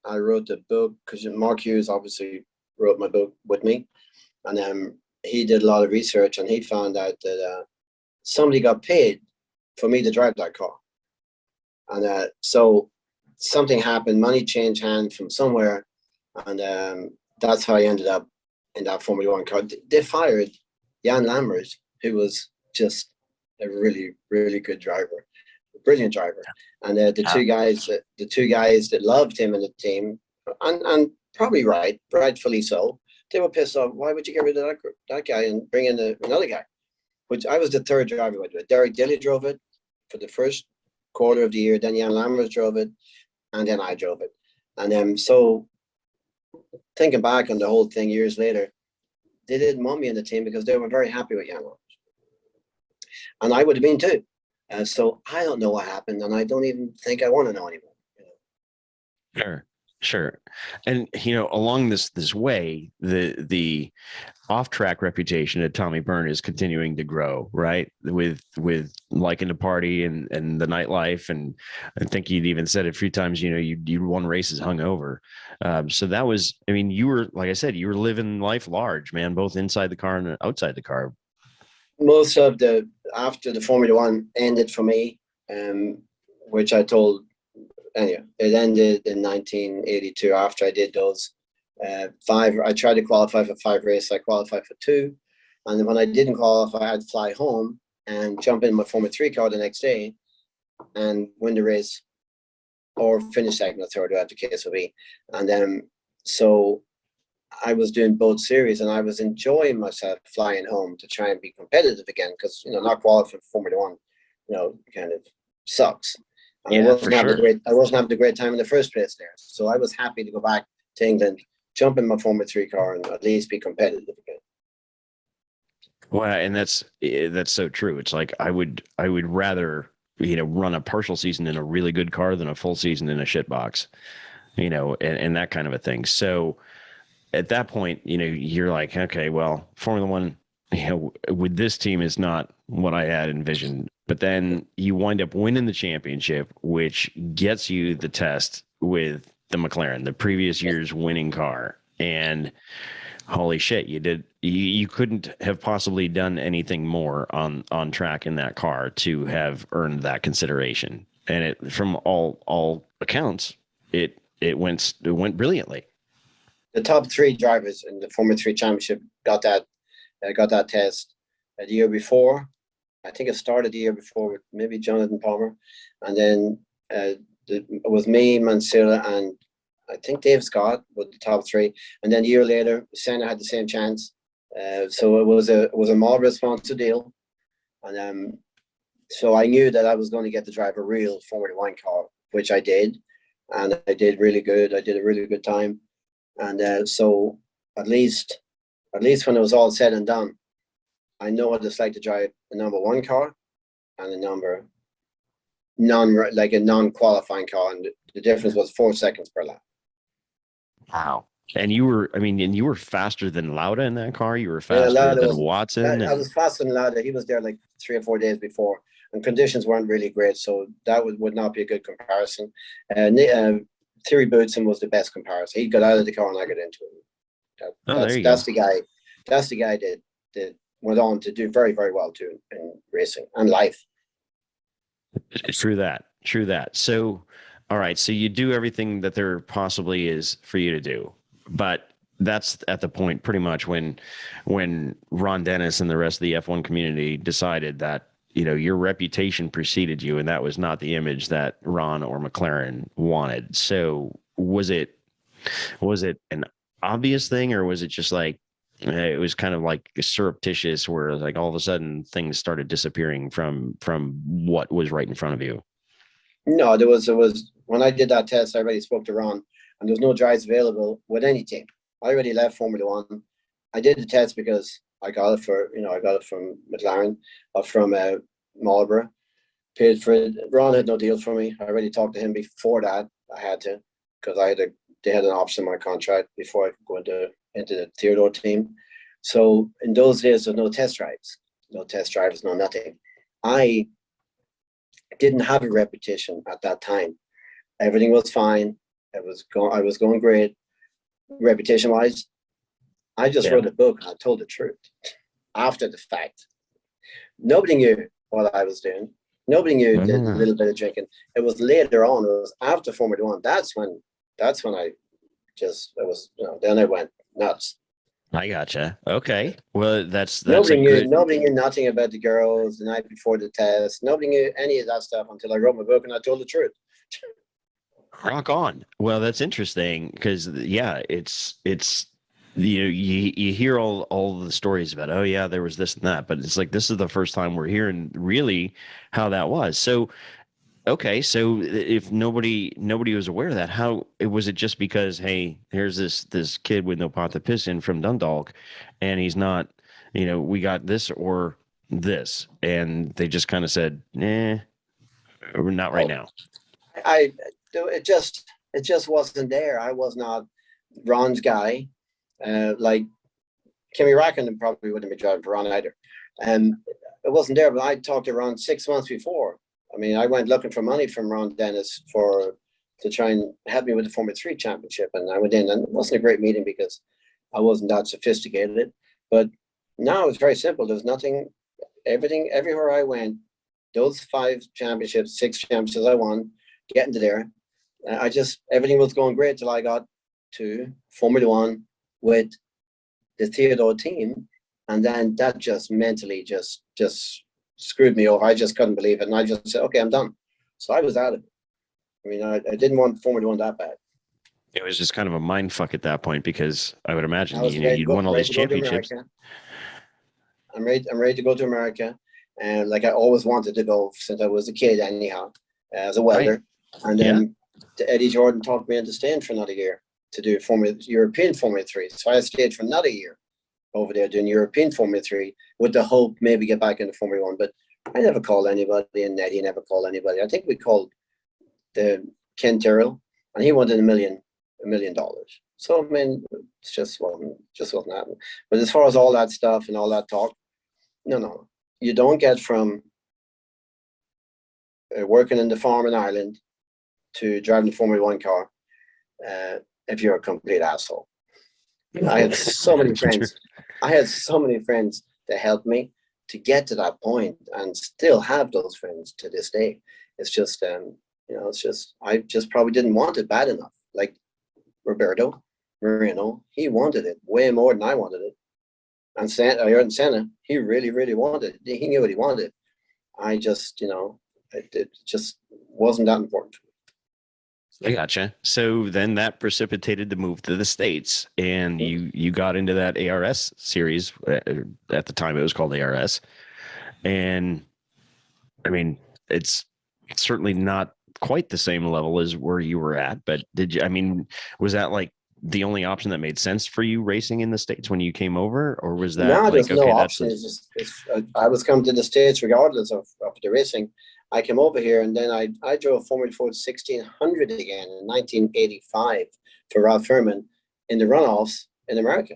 I wrote the book, because Mark Hughes obviously wrote my book with me, and he did a lot of research, and he found out that somebody got paid for me to drive that car. And so something happened, money changed hands from somewhere, and that's how I ended up in that Formula 1 car. They fired Jan Lammers, who was just a really, really good driver, a brilliant driver. And the two guys that loved him in the team, and probably rightfully so, they were pissed off. Why would you get rid of that guy and bring in another guy? Which I was the third driver with. Derek Dilly drove it. for the first quarter of the year. Then Jan Lammers drove it, and then I drove it. And so thinking back on the whole thing years later, they didn't want me in the team because they were very happy with Jan Lammers, and I would have been too. So I don't know what happened, and I don't even think I want to know anymore. Sure. And along this way, the off-track reputation of Tommy Byrne is continuing to grow, right? With liking to party and the nightlife, and I think you'd even said a few times, you won races hungover. So that was, you were, like I said, you were living life large, man, both inside the car and outside the car. Most of after the Formula One ended for me, which I told. Anyway, it ended in 1982 after I did those 5. I tried to qualify for 5 races. I qualified for 2. And then when I didn't qualify, I'd fly home and jump in my Formula 3 car the next day and win the race or finish second or third, whatever the case would be. And then, so I was doing both series and I was enjoying myself flying home to try and be competitive again because, not qualifying for Formula 1, kind of sucks. And I wasn't having a great time in the first place there. So I was happy to go back to England, jump in my Formula 3 car, and at least be competitive again. Well, and that's so true. It's like I would rather run a partial season in a really good car than a full season in a shit box, and that kind of a thing. So at that point, you're like, okay, well, Formula One, with this team is not what I had envisioned. But then you wind up winning the championship, which gets you the test with the McLaren, the previous year's winning car. And holy shit, you couldn't have possibly done anything more on track in that car to have earned that consideration. And it, from all accounts, it went brilliantly. The top 3 drivers in the Formula 3 championship got that test the year before. I think it started the year before with maybe Jonathan Palmer, and then it was me, Mansilla, and I think Dave Scott with the top 3. And then a year later, Senna had the same chance. So it was a Marlboro sponsored deal, and so I knew that I was going to get to drive a real Formula 1 car, which I did, and I did really good. I did a really good time, and so at least when it was all said and done, I know what it's like to drive a number 1 car and a non-qualifying car, and the difference was 4 seconds per lap. Wow! And you were faster than Lauda in that car. You were faster than Watson. I was faster than Lauda. He was there like 3 or 4 days before, and conditions weren't really great, so that would not be a good comparison. Thierry Boutsen was the best comparison. He got out of the car and I got into it. That's the guy. That's the guy that went on to do very, very well too in racing and life. True that. So, all right. So you do everything that there possibly is for you to do, but that's at the point pretty much when Ron Dennis and the rest of the F1 community decided that, your reputation preceded you, and that was not the image that Ron or McLaren wanted. So was it an obvious thing, or was it just like, it was kind of like surreptitious where like all of a sudden things started disappearing from what was right in front of you? No, there was when I did that test, I already spoke to Ron, and there was no drives available with any team. I already left Formula 1. I did the test because I got it from McLaren or from Marlboro. Paid for it. Ron had no deal for me. I already talked to him before that. I had to, because they had an option in my contract before I could go into the Theodore team. So in those days, there's no test drives, no nothing. I didn't have a reputation at that time. Everything was fine. I was going great, reputation wise. I just wrote a book and I told the truth after the fact. Nobody knew what I was doing. Nobody knew the little bit of drinking. It was later on. It was after Formula 1. That's when then I went nuts. I gotcha. Okay. Well, that's nobody knew nothing about the girls the night before the test. Nobody knew any of that stuff until I wrote my book and I told the truth. Rock on. Well, that's interesting because it's you hear all the stories about, oh yeah, there was this and that, but it's like this is the first time we're hearing really how that was. So okay, so if nobody was aware of that, how was it just because, hey, here's this kid with no pot to piss in from Dundalk, and he's not, we got this or this, and they just kind of said, we're not right Oh, now. it just wasn't there. I was not Ron's guy. Like Kimmy Racken probably wouldn't be driving for Ron either. It wasn't there, but I talked to Ron 6 months before. I mean, I went looking for money from Ron Dennis to try and help me with the Formula 3 championship. And I went in, and it wasn't a great meeting because I wasn't that sophisticated. But now it's very simple. There's nothing, everything, everywhere I went, those 5 championships, 6 championships I won, getting to there. Everything was going great till I got to Formula One with the Theodore team. And then that just mentally just screwed me over. I just couldn't believe it. And I just said, okay, I'm done. So I was out of it. I mean, I didn't want Formula One that bad. It was just kind of a mind fuck at that point because I would imagine I was ready to you'd go, won all ready these to go to championships. America. I'm ready to go to America. And like I always wanted to go since I was a kid, anyhow, as a welder. Right. And then Eddie Jordan talked me into staying for another year to do European Formula 3. So I stayed for another year over there doing European Formula 3 with the hope maybe get back into Formula 1. But I never called anybody, and Eddie never called anybody. I think we called the Ken Terrell, and he wanted $1 million. So I mean, it just wasn't happening. But as far as all that stuff and all that talk, no, you don't get from working in the farm in Ireland to driving the Formula 1 car if you're a complete asshole. I had so many friends. I had so many friends that helped me to get to that point, and still have those friends to this day. It's just, I just probably didn't want it bad enough. Like Roberto Marino, he wanted it way more than I wanted it. And Senna, he really, really wanted it. He knew what he wanted. I just, it just wasn't that important to me. I gotcha. So then that precipitated the move to the States, and you got into that ARS series. At the time, it was called ARS, and I mean, it's certainly not quite the same level as where you were at. But was that like the only option that made sense for you racing in the States when you came over, or was that no? like, There's no option. I was coming to the States regardless of the racing. I came over here, and then I drove Formula Ford 1600 again in 1985 for Ralph Furman in the runoffs in America.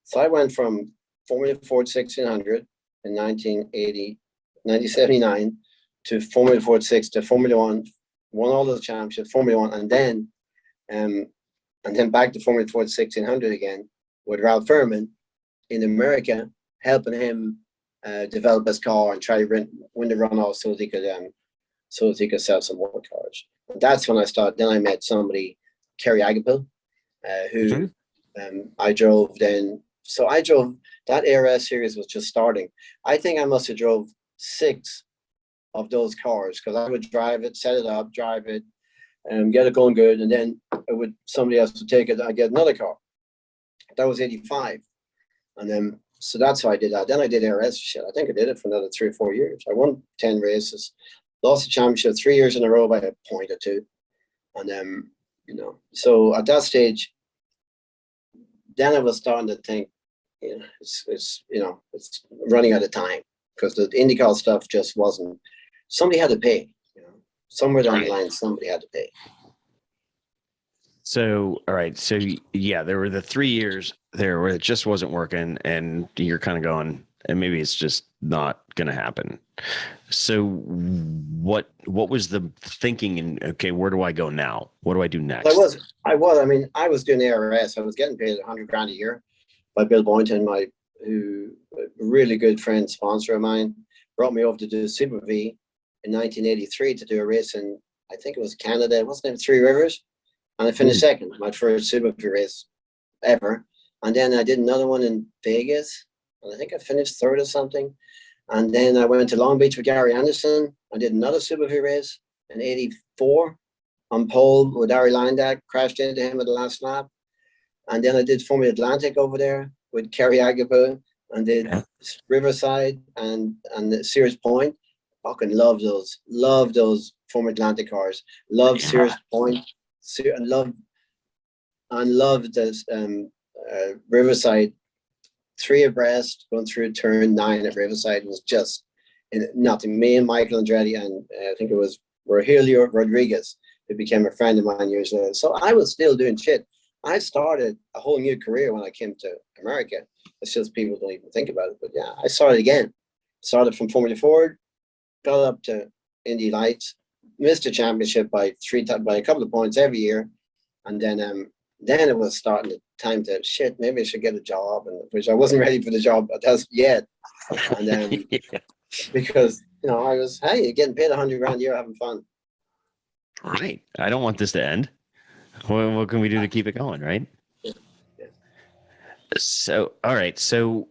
So I went from Formula Ford 1600 in 1979 to Formula Ford 6 to Formula One, won all those championships, Formula One, and then back to Formula Ford 1600 again with Ralph Furman in America, helping him develop his car and try to win the runoff so that he could sell some more cars. And that's when I started. Then I met somebody, Kerry Agapil, who I drove then. So I drove, that ARS series was just starting. I think I must have drove 6 of those cars, because I would drive it, set it up, drive it, and get it going good, and then somebody else would take it, and I get another car. That was 85. And then so that's how I did that. Then I did ARS shit. I think I did it for another 3 or 4 years. I won 10 races, lost the championship 3 years in a row by a point or two. And then, so at that stage, then I was starting to think, it's running out of time, because the IndyCar stuff just wasn't, somebody had to pay, somewhere down the line, somebody had to pay. So, all right. So, yeah, there were the 3 years there where it just wasn't working, and you're kind of going, and maybe it's just not going to happen. So what was the thinking? And okay, where do I go now? What do I do next? I was doing ARS. I was getting paid $100,000 a year by Bill Boynton, a really good friend, sponsor of mine, brought me over to do Super V in 1983 to do a race in, I think it was Canada. What's the name? Three Rivers. And I finished second, my first Super V race ever. And then I did another one in Vegas, and I think I finished third or something. And then I went to Long Beach with Gary Anderson. I did another Super V race in 84 on pole with Ari Lindak, crashed into him at the last lap. And then I did Formula Atlantic over there with Kerry Agaba, and did Riverside and the Sears Point. Fucking love those Formula Atlantic cars. Love Sears Point. Love this Riverside, 3 abreast going through turn 9 at Riverside was just nothing. Me and Michael Andretti and I think it was Rogelio Rodriguez, who became a friend of mine years later. So I was still doing shit. I started a whole new career when I came to America. It's just people don't even think about it. But yeah, I started again. Started from Formula Ford, got up to Indy Lights, missed a championship by a couple of points every year, and then it was starting the time to shit. Maybe I should get a job, and which I wasn't ready for the job yet. And then because I was, hey, you're getting paid $100,000 a year, having fun. Right. I don't want this to end. What can we do to keep it going, right? Yeah. So, all right. So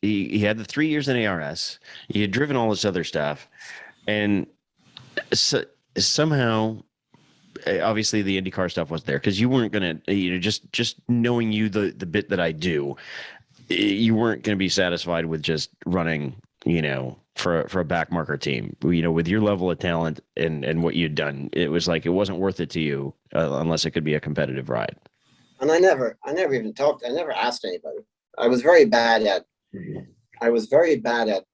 he had the 3 years in ARS. He had driven all this other stuff, and so somehow, obviously, the IndyCar stuff was there because you weren't gonna, just knowing you the bit that I do, you weren't gonna be satisfied with just running, for a back marker team. With your level of talent and what you'd done, it was like it wasn't worth it to you unless it could be a competitive ride. And I never even talked. I never asked anybody. I was very bad at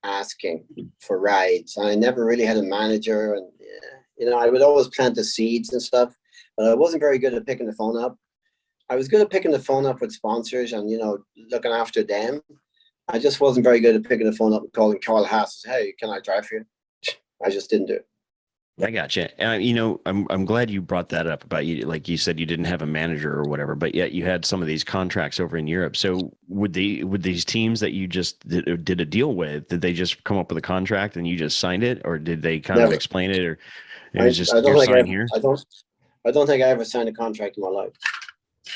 asking for rides. I never really had a manager, and I would always plant the seeds and stuff, but I wasn't very good at picking the phone up. I was good at picking the phone up with sponsors and looking after them. I just wasn't very good at picking the phone up and calling Carl Haas. Hey, can I drive for you? I just didn't do it. I got you. I'm glad you brought that up about you. Like you said, you didn't have a manager or whatever, but yet you had some of these contracts over in Europe. So would these teams that you just did a deal with, did they just come up with a contract and you just signed it, or did they kind of explain it, or it was just your sign here? I don't think I ever signed a contract in my life.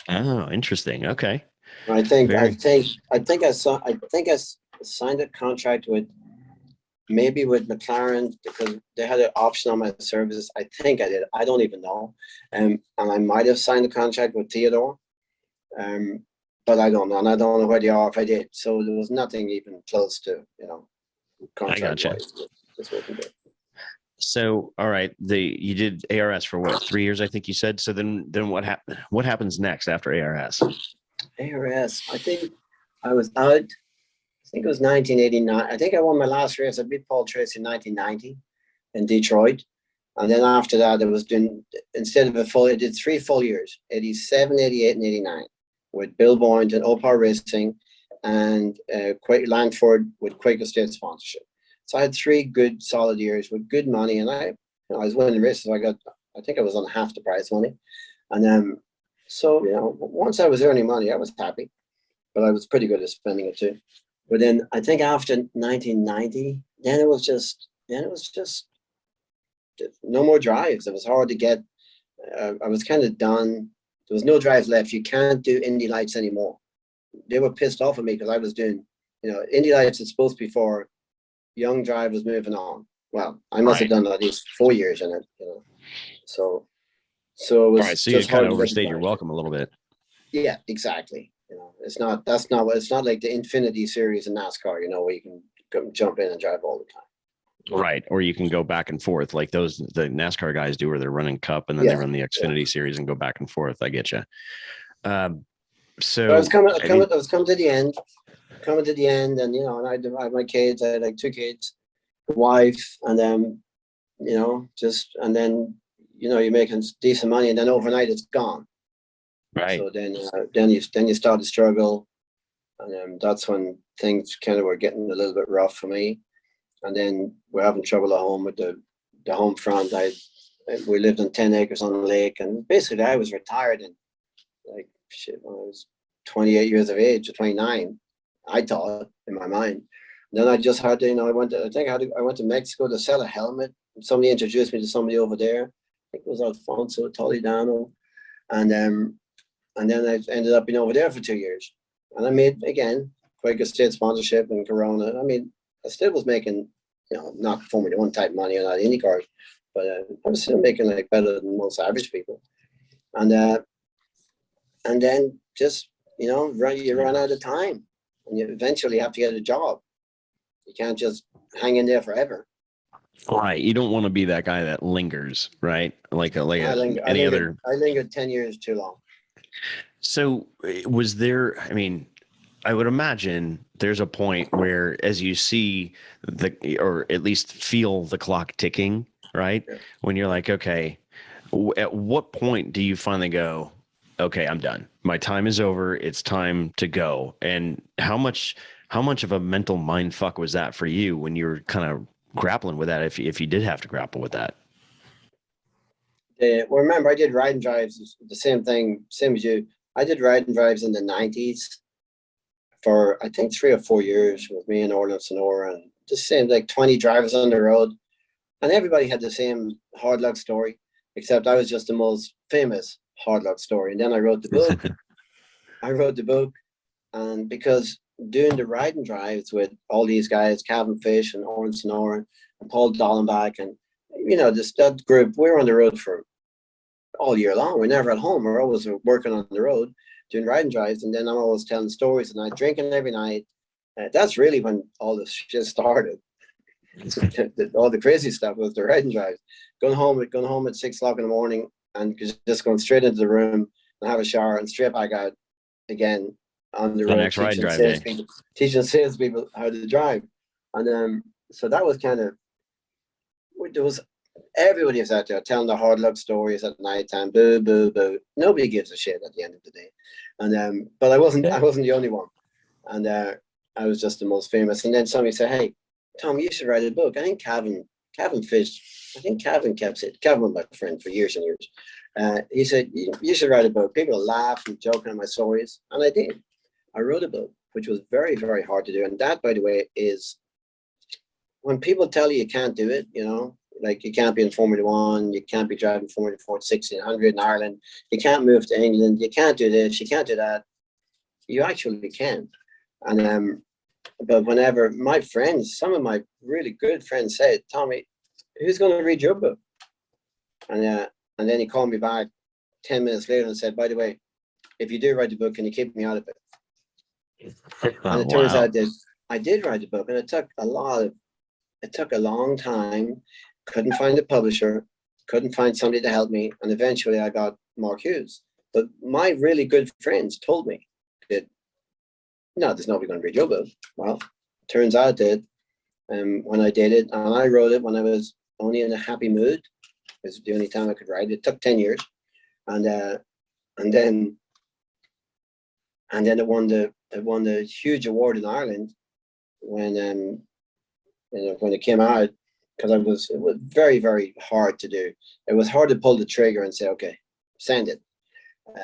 Oh, interesting. Okay. I think I signed a contract with McLaren because they had an option on my services. I think I did. I don't even know. And I might have signed a contract with Theodore. But I don't know. And I don't know where they are if I did. So there was nothing even close to, contract wise. So, all right, you did ARS for what, 3 years, I think you said. So then what happened? What happens next after ARS? ARS, I think I was out. I think it was 1989. I think I won my last race. I beat Paul Tracy in 1990 in Detroit. And then after that, I was doing, instead of I did 3 full years, 87, 88, and 89, with Bill Boynton, Opar Racing, and Langford with Quaker State sponsorship. So I had 3 good, solid years with good money, and I was winning races. So I think I was on half the prize money. And so, once I was earning money, I was happy, but I was pretty good at spending it too. But then I think after 1990, then it was just no more drives. It was hard to get. I was kind of done. There was no drives left. You can't do Indy Lights anymore. They were pissed off at me because I was doing, Indy Lights is supposed to be for young drivers moving on. Well, I must have done at least 4 years in it, So it was so you kind of overstayed your welcome a little bit. Yeah, exactly. It's not like the Infinity Series in NASCAR, where you can jump in and drive all the time. Right. Or you can go back and forth like the NASCAR guys do, where they're running Cup and then they run the Xfinity Series and go back and forth. I get you. So I was coming to the end. And and I had my kids. I had like 2 kids, a wife, and then and then you're making decent money, and then overnight it's gone. Right. So then you start to struggle, and that's when things kind of were getting a little bit rough for me. And then we're having trouble at home with the home front. We lived on 10 acres on the lake, and basically I was retired in when I was 28 years of age, or 29. I thought in my mind. And then I just had to, I went to Mexico to sell a helmet. Somebody introduced me to somebody over there. I think it was Alfonso Toledano, and then I ended up being over there for 2 years, and I made again Quaker State sponsorship and Corona. I mean, I still was making, not Formula One type money or not IndyCar, but I was still making better than most average people. And and then just, you know, you run out of time, and you eventually have to get a job. You can't just hang in there forever. Right. You don't want to be that guy that lingers, right? Any other. I lingered 10 years too long. So was there, I mean, I would imagine there's a point where as you see or at least feel the clock ticking, right? Yeah. When you're like, okay, at what point do you finally go, okay, I'm done. My time is over. It's time to go. And how much of a mental mind fuck was that for you when you were kind of grappling with that? If you did have to grapple with that. Well, remember, I did ride and drives, the same thing, same as you. I did ride and drives in the 90s for, I think, 3 or 4 years with me and Orlando Sonora, and just saying like 20 drivers on the road. And everybody had the same hard luck story, except I was just the most famous hard luck story. And then I wrote the book. And because doing the ride and drives with all these guys, Calvin Fish and Oren Sonora and Paul Dallenbach, and you know, that group, we were on the road for all year long. We're never at home. We're always working on the road, doing ride and drives. And then I'm always telling stories, and I'm drinking every night. That's really when all this shit started. All the crazy stuff was the ride and drives. Going home at 6 o'clock in the morning and just going straight into the room and have a shower and straight back out again on the road, next ride and drive day. Teaching salespeople how to drive. And so that was kind of, there was, everybody was out there telling the hard luck stories at night time. Boo, boo, boo. Nobody gives a shit at the end of the day. And but I wasn't the only one. And I was just the most famous. And then somebody said, "Hey, Tom, you should write a book." I think Calvin Fish, I think Calvin kept it. Calvin was my friend for years and years. He said, you should write a book. People laugh and joking at my stories. And I did. I wrote a book, which was very, very hard to do. And that, by the way, is when people tell you can't do it, you know, like you can't be in Formula One, you can't be driving Formula 4 1600 in Ireland, you can't move to England, you can't do this, you can't do that. You actually can. And but whenever my friends, some of my really good friends said, "Tommy, who's going to read your book?" And then he called me back 10 minutes later and said, "By the way, if you do write the book, can you keep me out of it?" And it turns out that I did write the book, and it took a long time. Couldn't find a publisher, couldn't find somebody to help me, and eventually I got Mark Hughes. But my really good friends told me that, no, there's nobody going to read your book. Well, turns out that when I did it, and I wrote it when I was only in a happy mood. It was the only time I could write it. It took 10 years. And then it won the huge award in Ireland when it came out, because it was very, very hard to do. It was hard to pull the trigger and say, okay, send it.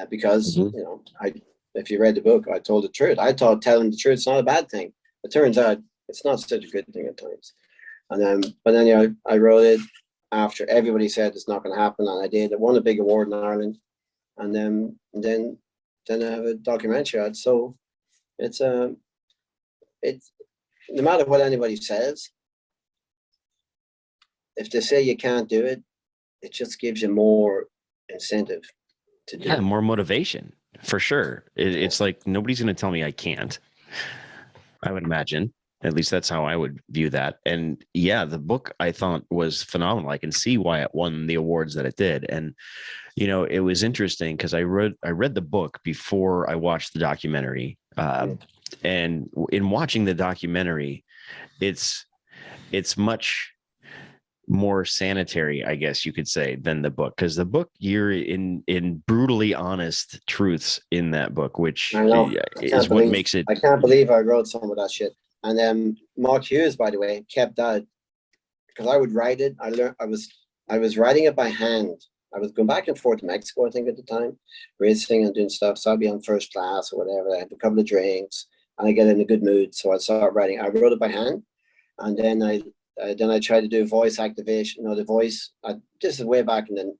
Because, you know, if you read the book, I told the truth. I thought telling the truth is not a bad thing. It turns out it's not such a good thing at times. But then, you know, I wrote it after everybody said it's not going to happen, and I did. It won a big award in Ireland, and then I have a documentary out. So it's no matter what anybody says, if they say you can't do it, it just gives you more incentive to do it. More motivation for sure. It's like nobody's going to tell me I can't. I would imagine. At least that's how I would view that. And yeah, the book I thought was phenomenal. I can see why it won the awards that it did. And you know, it was interesting because I read the book before I watched the documentary. And in watching the documentary, it's much more sanitary, I guess you could say, than the book, because the book, you're in brutally honest truths in that book, which is what makes it. I can't believe I wrote some of that shit. And then Mark Hughes, by the way, kept that, because I would write it. I was writing it by hand. I was going back and forth to Mexico, I think, at the time, racing and doing stuff. So I'd be on first class or whatever. I had a couple of drinks and I get in a good mood. So I'd start writing. I wrote it by hand. And then I tried to do voice activation, the voice. This is way back in the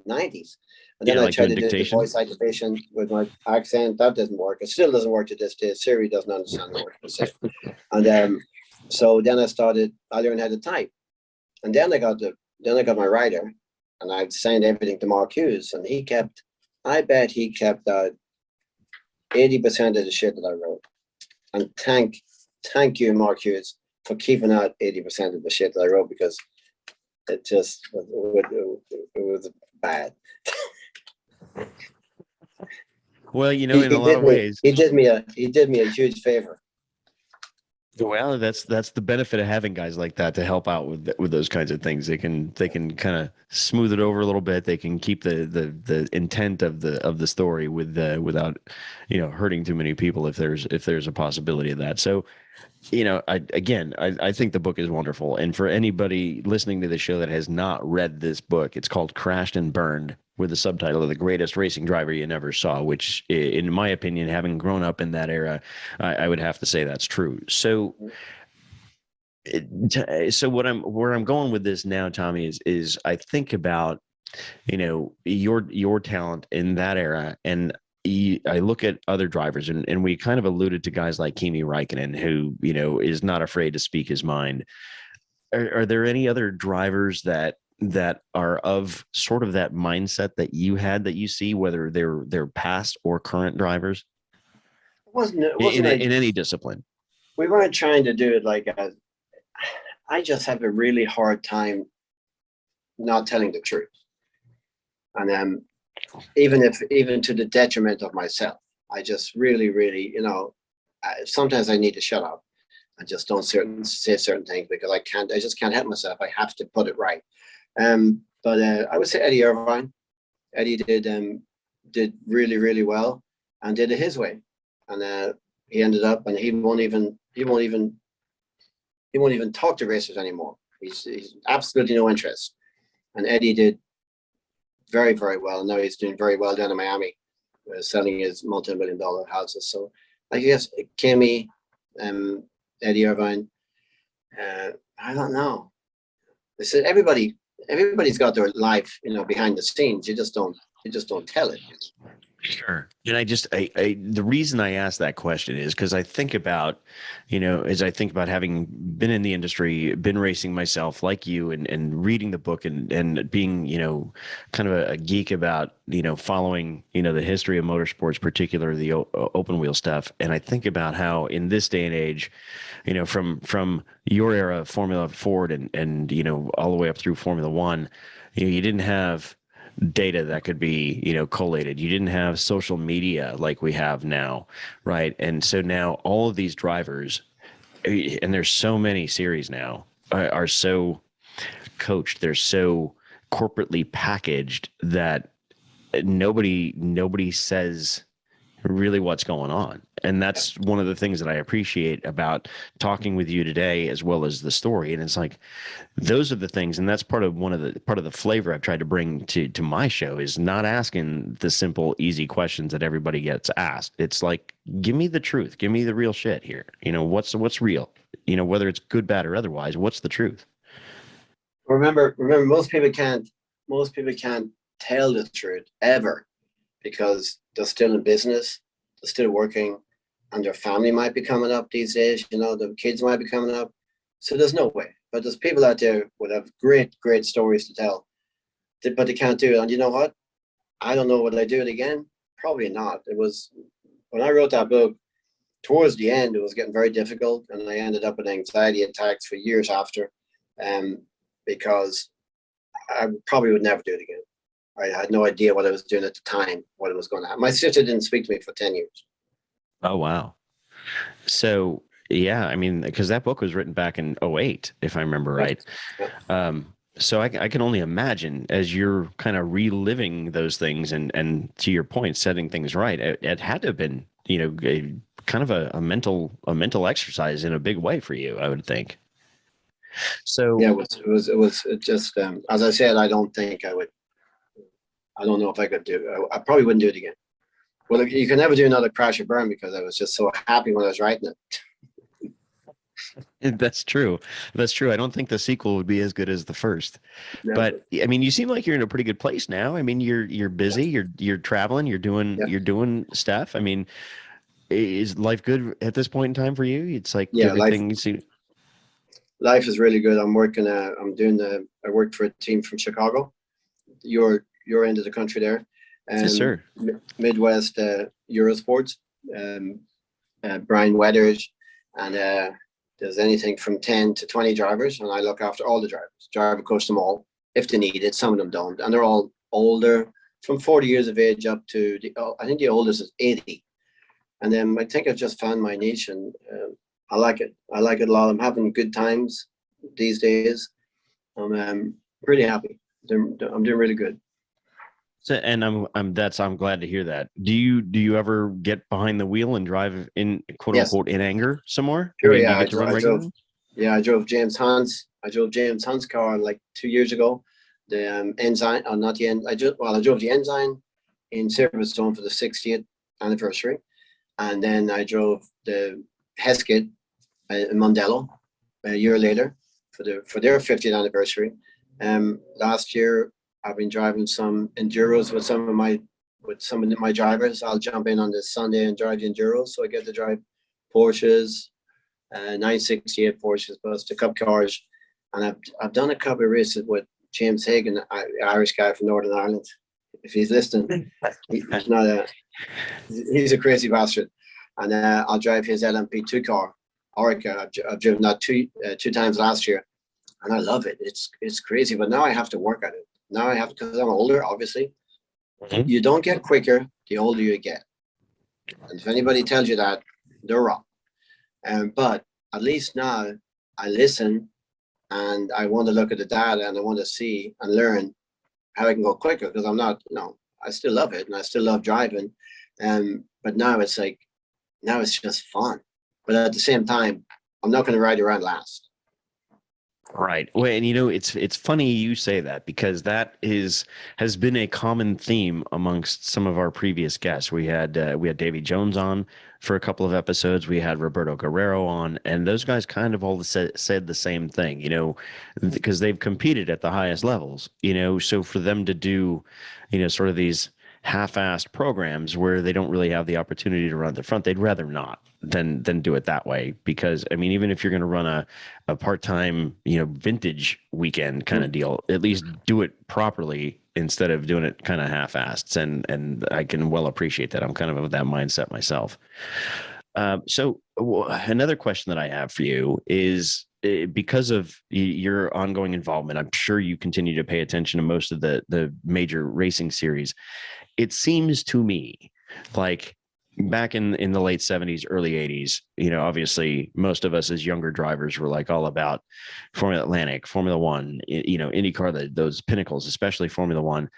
90s. And then I tried to do the voice activation with my accent. That doesn't work. It still doesn't work to this day. Siri doesn't understand the word. And so then I learned how to type. And then I got my writer, and I'd send everything to Mark Hughes, and I bet he kept 80% of the shit that I wrote. And thank you, Mark Hughes, for keeping out 80% of the shit that I wrote, because it just it was bad. Well, you know, in a lot of ways, he did me a huge favor. well, that's the benefit of having guys like that to help out with those kinds of things. They can kind of smooth it over a little bit. They can keep the intent of the story without, you know, hurting too many people if there's a possibility of that. So, you know, I think the book is wonderful. And for anybody listening to the show that has not read this book, it's called Crashed and Burned, with the subtitle of The Greatest Racing Driver You Never Saw, which, in my opinion, having grown up in that era, I would have to say that's true. So, where I'm going with this now, Tommy, is I think about, you know, your talent in that era, and I look at other drivers, and we kind of alluded to guys like Kimi Räikkönen, who, you know, is not afraid to speak his mind. Are there any other drivers that are of sort of that mindset that you had, that you see, whether they're past or current drivers? It wasn't like, in any discipline. we weren't trying to do it like I just have a really hard time not telling the truth. And even to the detriment of myself, I just really, you know, sometimes I need to shut up and just don't say certain things, because I just can't help myself. I have to put it right. But I would say Eddie Irvine. Eddie did really well, and did it his way. And he ended up, and he won't even talk to racers anymore. He's absolutely no interest. And Eddie did very well. Now he's doing very well down in Miami, selling his multi-million-dollar houses. So I guess Kimi, Eddie Irvine, I don't know. They said everybody's got their life, you know, behind the scenes. You just don't tell it. Sure. And the reason I ask that question is because I think about, you know, as I think about having been in the industry, been racing myself like you, and reading the book, and being, you know, kind of a geek about, you know, following, you know, the history of motorsports, particularly the open wheel stuff. And I think about how in this day and age, you know, from your era of Formula Ford, and, you know, all the way up through Formula One, you know, you didn't have data that could be, you know, collated. You didn't have social media like we have now, right? And so now all of these drivers, and there's so many series now, are so coached, they're so corporately packaged, that nobody says really what's going on. And that's one of the things that I appreciate about talking with you today, as well as the story. And it's like, those are the things, and that's part of the flavor I've tried to bring to my show, is not asking the simple, easy questions that everybody gets asked. It's like, give me the truth, give me the real shit here. You know, what's real, you know, whether it's good, bad, or otherwise, what's the truth? Remember, most people can't tell the truth ever, because they're still in business, they're still working, and their family might be coming up these days. You know, the kids might be coming up. So there's no way. But there's people out there would have great stories to tell, but they can't do it. And you know what? I don't know. Would I do it again? Probably not. It was, when I wrote that book, towards the end, it was getting very difficult, and I ended up with anxiety attacks for years after, because I probably would never do it again. I had no idea what I was doing at the time, what it was going to happen. My sister didn't speak to me for 10 years. Oh, wow. So, yeah, I mean, because that book was written back in '08, if I remember right. So I can only imagine, as you're kind of reliving those things, and to your point, setting things right, it had to have been, you know, kind of a mental exercise in a big way for you, I would think. So yeah, it was just, as I said, I don't think I would. I don't know if I could do it. I probably wouldn't do it again. Well, you can never do another Crash or Burn, because I was just so happy when I was writing it. That's true. That's true. I don't think the sequel would be as good as the first. Yeah. But I mean, you seem like you're in a pretty good place now. I mean, you're busy, you're traveling, you're doing stuff. I mean, is life good at this point in time for you? It's like everything you see. Life is really good. I'm working. I work for a team from Chicago. Your end of the country there. Yes, sir. Midwest Eurosports. Brian Weathers, and there's anything from 10 to 20 drivers, and I look after all the drivers. Driver coach them all if they need it. Some of them don't, and they're all older, from 40 years of age up to I think the oldest is 80. And then I think I've just found my niche, and I like it. I like it a lot. I'm having good times these days. I'm pretty happy. I'm doing really good. So, and I'm glad to hear that. Do you ever get behind the wheel and drive in quote unquote in anger some more? Sure, I mean, yeah. do you get to run regularly? I drove James Hunt's. I drove James Hunt's car like 2 years ago. The Ensign, not the end. I drove the Ensign in Silverstone for the 60th anniversary, and then I drove the Heskett in Mondello a year later for their 50th anniversary. Last year I've been driving some enduros with some of my drivers. I'll jump in on this Sunday and drive the enduros, so I get to drive Porsches, 968 Porsches, plus the Cup cars, and I've done a couple of races with James Hagan, Irish guy from Northern Ireland. If he's listening, he's a crazy bastard, and I'll drive his LMP2 car, Orica. I've driven that two times last year, and I love it. It's crazy, but now I have to work at it. Now I have, because I'm older, obviously. Mm-hmm. You don't get quicker the older you get. And if anybody tells you that, they're wrong. But at least now I listen, and I want to look at the data, and I want to see and learn how I can go quicker, because I'm not, I still love it, and I still love driving. But now it's just fun. But at the same time, I'm not going to ride around last. Right. Well, and it's funny you say that, because that has been a common theme amongst some of our previous guests. We had Davy Jones on for a couple of episodes. We had Roberto Guerrero on, and those guys kind of all said the same thing, because they've competed at the highest levels, so for them to do, sort of these half-assed programs where they don't really have the opportunity to run at the front, they'd rather not than do it that way. Because I mean, even if you're going to run a part-time vintage weekend kind of deal, at least do it properly instead of doing it kind of half-assed, and I can well appreciate that. I'm kind of that mindset myself. So another question that I have for you is, because of your ongoing involvement, I'm sure you continue to pay attention to most of the major racing series. It seems to me like back in the late 70s, early 80s, obviously most of us as younger drivers were like all about Formula Atlantic, Formula One, IndyCar, those pinnacles, especially Formula One.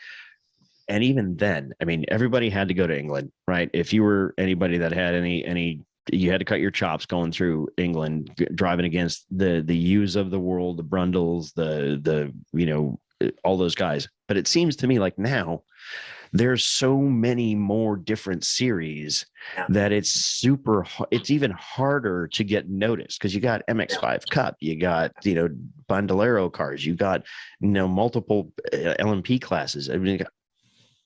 And even then, I mean, everybody had to go to England, right? If you were anybody that had any, you had to cut your chops going through England, driving against the Hughes of the world, the Brundles, the all those guys. But it seems to me like now there's so many more different series that it's even harder to get noticed, because you got MX5 Cup, you got Bandolero cars, you got multiple LMP classes. I mean,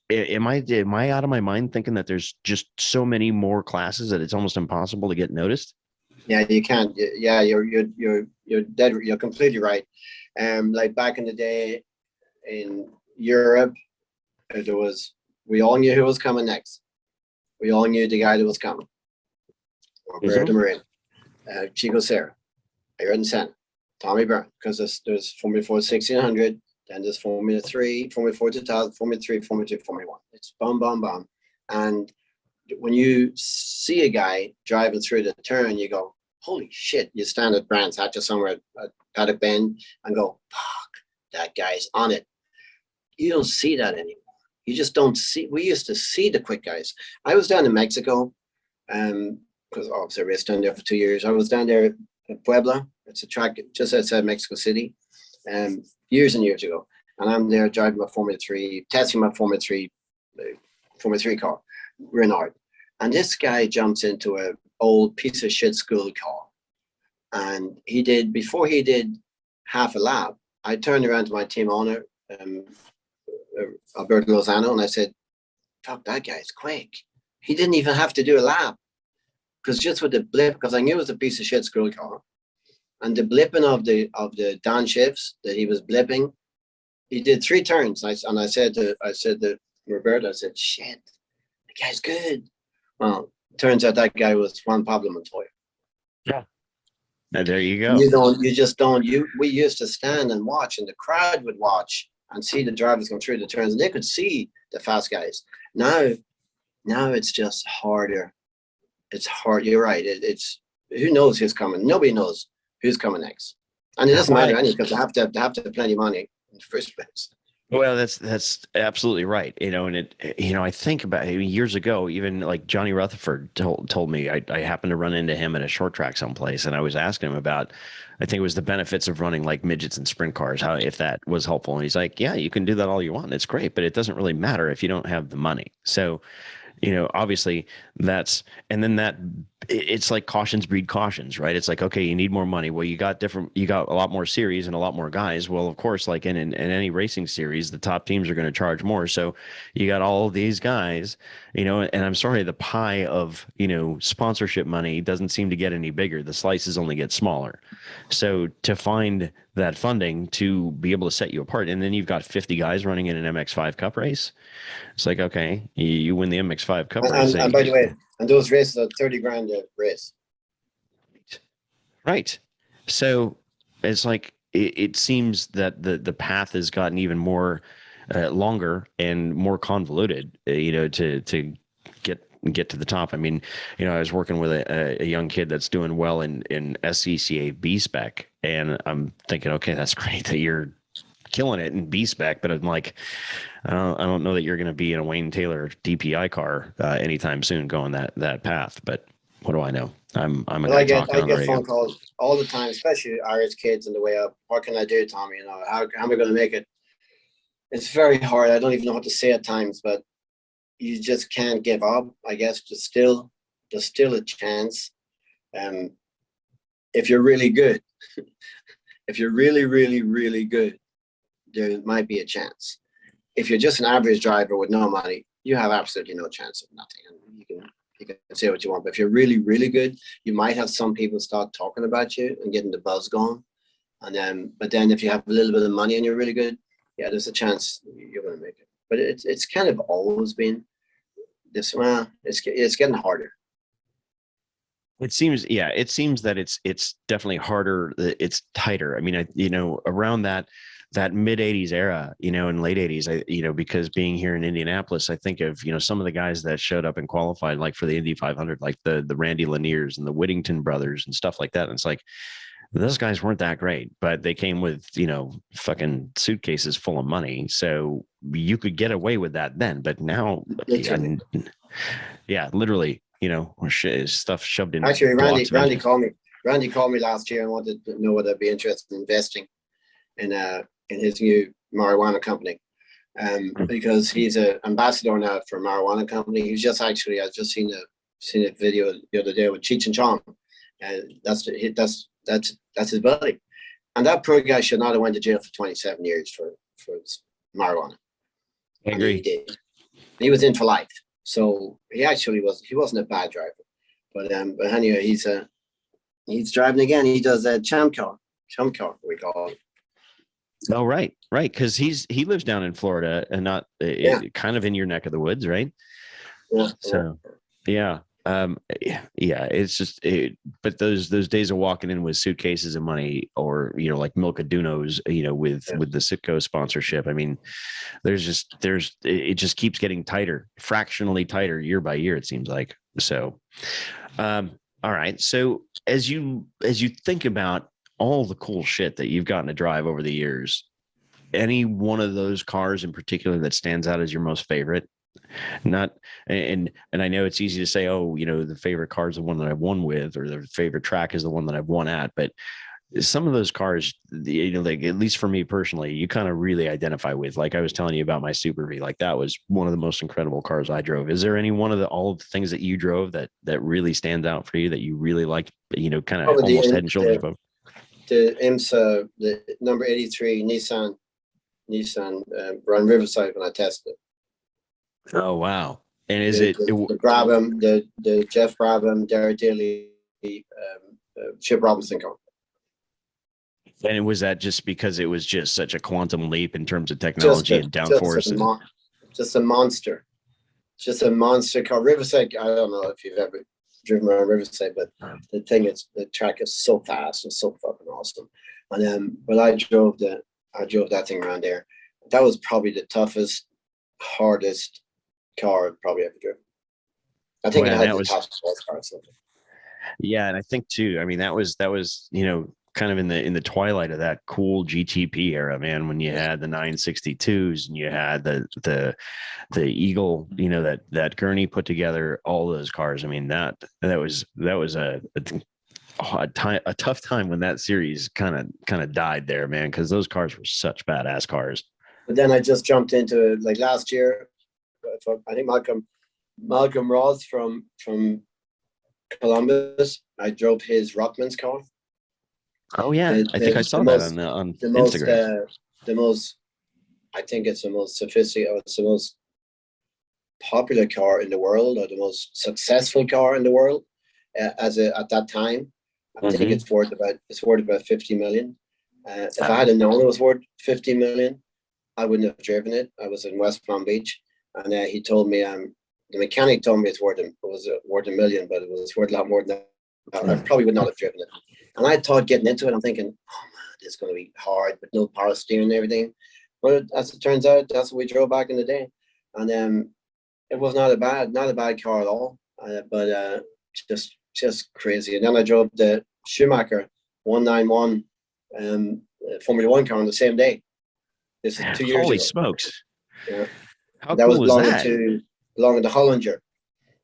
am I out of my mind thinking that there's just so many more classes that it's almost impossible to get noticed? Yeah, you can't. Yeah, you're dead. You're completely right. Like back in the day in Europe, we all knew who was coming next. We all knew the guy that was coming. Roberto Moreno, Chico Serra, Ayrton Senna, Tommy Byrne, because there's Formula 4 1600, then there's Formula 3, Formula 4 2000, Formula 3, Formula 2, Formula 1. It's bum, bum, bum. And when you see a guy driving through the turn, you go, holy shit. You stand at Brands Hatch or somewhere at a bend and go, fuck, that guy's on it. You don't see that anymore. You just don't see. We used to see the quick guys. I was down in Mexico, because obviously I raced down there for 2 years. I was down there at Puebla. It's a track just outside Mexico City, years and years ago. And I'm there driving my Formula 3, testing my Formula 3 car, Renard. And this guy jumps into an old piece of shit school car. And before he did half a lap, I turned around to my team owner, Alberto Lozano, and I said, fuck, that guy's quick. He didn't even have to do a lap, because just with the blip, because I knew it was a piece of shit scroll car, and the blipping of the downshifts that he was blipping, he did 3 turns. I said to Roberto, I said, shit, the guy's good. Well, Turns out that guy was Juan Pablo Montoya. Yeah. And there you go. We used to stand and watch, and the crowd would watch and see the drivers going through the turns, and they could see the fast guys. Now it's just harder. It's hard. You're right. It's who knows who's coming. Nobody knows who's coming next, and it doesn't matter anyway because they have to have plenty of money in the first place. Well, that's absolutely right. And I think about years ago, even like Johnny Rutherford told me I happened to run into him at a short track someplace, and I was asking him about, I think it was the benefits of running like midgets and sprint cars, how if that was helpful. And he's like, yeah, you can do that all you want. It's great, but it doesn't really matter if you don't have the money. So, obviously and then it's like cautions breed cautions, right? It's like, okay, you need more money. Well, you got a lot more series and a lot more guys. Well, of course, like in any racing series, the top teams are going to charge more. So you got all of these guys, and I'm sorry, the pie of, sponsorship money doesn't seem to get any bigger. The slices only get smaller. So to find that funding to be able to set you apart, and then you've got 50 guys running in an MX5 Cup race. It's like, okay, you win the MX5 Cup race. And by the way, and those races are 30 grand a race. Right. So it's like, it seems that the path has gotten even more longer and more convoluted, to get to the top. I mean, I was working with a young kid that's doing well in SCCA B spec, and I'm thinking, okay, that's great that you're killing it in B spec, but I'm like, I don't know that you're going to be in a Wayne Taylor DPI car anytime soon going that path. But what do I know? I'm a guy talking on the radio. I get phone calls all the time, especially Irish kids on the way up. What can I do, Tommy? How am I going to make it? It's very hard. I don't even know what to say at times, but you just can't give up. I guess there's still a chance. If you're really good, if you're really, really, really good, there might be a chance. If you're just an average driver with no money, you have absolutely no chance of nothing. And you can say what you want, but if you're really, really good, you might have some people start talking about you and getting the buzz going. But then if you have a little bit of money and you're really good, yeah, there's a chance you're going to make it. But it's kind of always been this. Well, it's getting harder. It seems that it's definitely harder. It's tighter. I mean, around that mid 80s era, in late 80s, because being here in Indianapolis, I think of, some of the guys that showed up and qualified, like for the Indy 500, like the Randy Laniers and the Whittington brothers and stuff like that. And it's like, those guys weren't that great, but they came with, fucking suitcases full of money. So you could get away with that then, but now, literally, stuff shoved in. Actually, Randy called me last year and wanted to know whether I'd be interested in investing in his new marijuana company, because he's an ambassador now for a marijuana company. He's just I just seen a video the other day with Cheech and Chong, and that's his buddy. And that poor guy should not have went to jail for 27 years for marijuana. I agree. He did. He was in for life. So he wasn't a bad driver. But anyway, he's driving again. He does a champ car, we call it. Oh, right. Because he lives down in Florida and not kind of in your neck of the woods, right? Yeah. So, yeah. It's just, but those days of walking in with suitcases of money, or, like Milka Dunos, with the Citgo sponsorship. I mean, it just keeps getting tighter, fractionally tighter year by year, it seems like. So, all right. So as you think about all the cool shit that you've gotten to drive over the years, any one of those cars in particular that stands out as your most favorite? Not, and I know it's easy to say, oh, the favorite car is the one that I've won with, or the favorite track is the one that I've won at. But some of those cars, like, at least for me personally, you kind of really identify with. Like I was telling you about my Super V, like that was one of the most incredible cars I drove. Is there any one of all of the things that you drove that really stands out for you, that you really liked, kind of almost head and shoulders above? The IMSA, the number 83 Nissan run Riverside when I tested it. Oh, wow. And is it the Brabham, the Jeff Brabham, Derek Daly, Chip Robinson car? And was that just because it was just such a quantum leap in terms of technology and downforce? Just a monster car. Riverside, I don't know if you've ever driven around Riverside, but the thing is, the track is so fast and so fucking awesome. And then, but I drove that thing around there. That was probably the toughest, hardest car I've probably ever driven. I think it had the top sports car or something. Yeah, and I think too. I mean, that was kind of in the twilight of that cool GTP era, man. When you had the 962s and you had the Eagle, that Gurney put together all those cars. I mean, that was a tough time when that series kind of died there, man, because those cars were such badass cars. But then I just jumped into it, like last year. I think Malcolm Ross from Columbus. I drove his Rockman's car. Oh yeah, I think I saw that on Instagram. I think it's the most sophisticated, or it's the most popular car in the world, or the most successful car in the world, at that time. I think it's worth about 50 million. If I had known it was worth 50 million, I wouldn't have driven it. I was in West Palm Beach, and he told me, the mechanic told me it was worth $1 million, but it was worth a lot more than that. I probably would not have driven it. And I thought getting into it, I'm thinking, oh man, this is going to be hard with no power steering and everything. But as it turns out, that's what we drove back in the day. And it was not a bad car at all. But just crazy. And then I drove the Schumacher 191 Formula One car on the same day. This is 2 years ago. Holy smokes! Yeah, how that cool was that? belonging to Hollinger,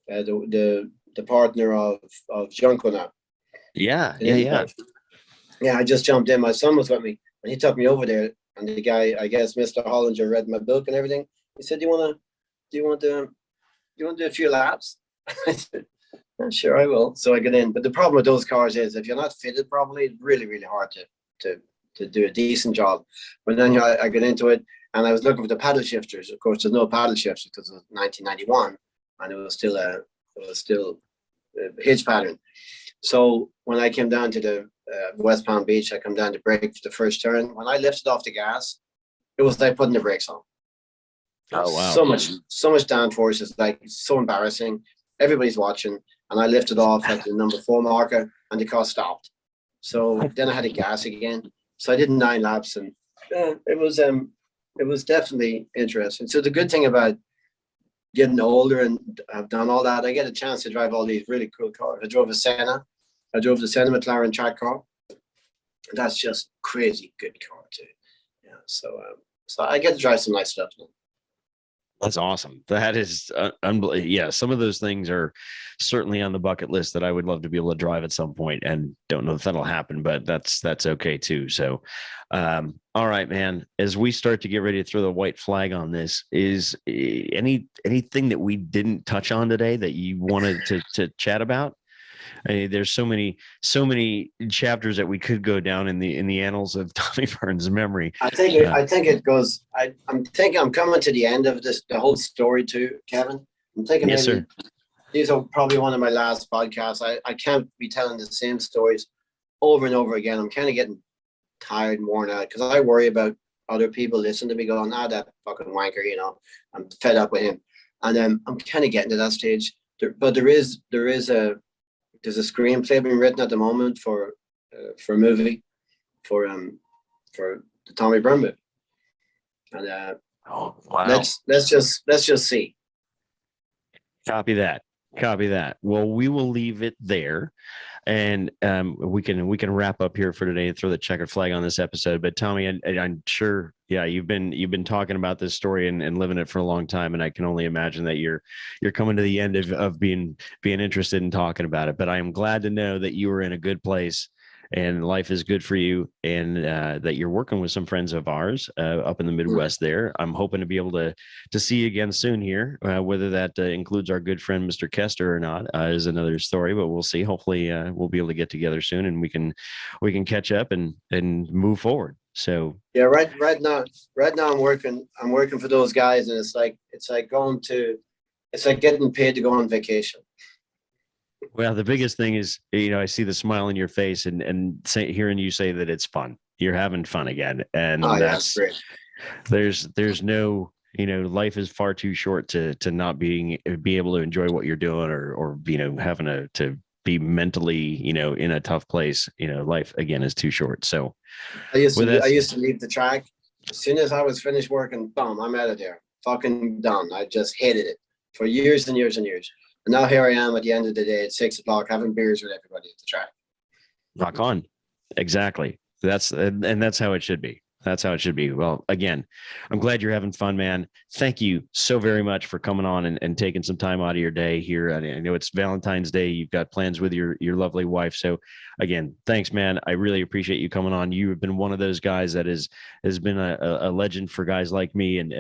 the partner of Jean Connard. Yeah. Yeah, I just jumped in. My son was with me, and he took me over there. And the guy, I guess, Mr. Hollinger, read my book and everything. He said, "Do you want to do a few laps?" I said, "Yeah, sure, I will." So I get in. But the problem with those cars is, if you're not fitted properly, it's really, really hard to do a decent job. But then I get into it, and I was looking for the paddle shifters. Of course, there's no paddle shifters because it was 1991, and it was still a hitch pattern. So when I came down to the West Palm Beach, I come down to brake for the first turn. When I lifted off the gas, it was like putting the brakes on. Oh wow! So much downforce. It's like so embarrassing. Everybody's watching, and I lifted off at the number 4 marker, and the car stopped. So then I had to gas again. So I did 9 laps, and it was definitely interesting. So the good thing about getting older and I've done all that, I get a chance to drive all these really cool cars. I drove the Senna McLaren track car. And that's just crazy good car too. Yeah. So I get to drive some nice stuff now. That's awesome. That is unbelievable. Yeah, some of those things are certainly on the bucket list that I would love to be able to drive at some point, and don't know if that'll happen, but that's okay too. So, all right, man. As we start to get ready to throw the white flag on this, is anything that we didn't touch on today that you wanted to chat about? There's so many chapters that we could go down in the annals of Tommy Byrne's memory. I think it goes. I'm thinking I'm coming to the end of the whole story too, Kevin. I'm thinking yes, maybe sir. These are probably one of my last podcasts. I can't be telling the same stories over and over again. I'm kind of getting tired and worn out because I worry about other people listening to me going, that fucking wanker, I'm fed up with him. And I'm kind of getting to that stage. But there's a screenplay being written at the moment for a movie for the Tommy Byrne movie. And oh wow. Let's just see. Copy that. Well, we will leave it there, and we can wrap up here for today and throw the checkered flag on this episode. But Tommy, I'm sure, yeah, you've been talking about this story and living it for a long time, and I can only imagine that you're coming to the end of being interested in talking about it. But I am glad to know that you were in a good place and life is good for you, and that you're working with some friends of ours up in the Midwest there. I'm hoping to be able to see you again soon here. Whether that includes our good friend, Mr. Kester, or not is another story, but we'll see. Hopefully we'll be able to get together soon and we can catch up and move forward. So yeah, right now I'm working for those guys, and it's like getting paid to go on vacation. Well, the biggest thing is, I see the smile in your face and hearing you say that it's fun. You're having fun again. And that's great. There's no life is far too short to not be able to enjoy what you're doing, or having to be mentally, in a tough place. Life again is too short. So I used with to that, I used to leave the track as soon as I was finished working. Boom, I'm out of there. Fucking done. I just hated it for years and years and years. And now here I am at the end of the day at 6 o'clock having beers with everybody at the track. rock on. Exactly. That's how it should be. That's how it should be. Well, again, I'm glad you're having fun, man. Thank you so very much for coming on and taking some time out of your day here. I know it's Valentine's Day. You've got plans with your lovely wife. So again, thanks, man. I really appreciate you coming on. You have been one of those guys that has been a legend for guys like me, and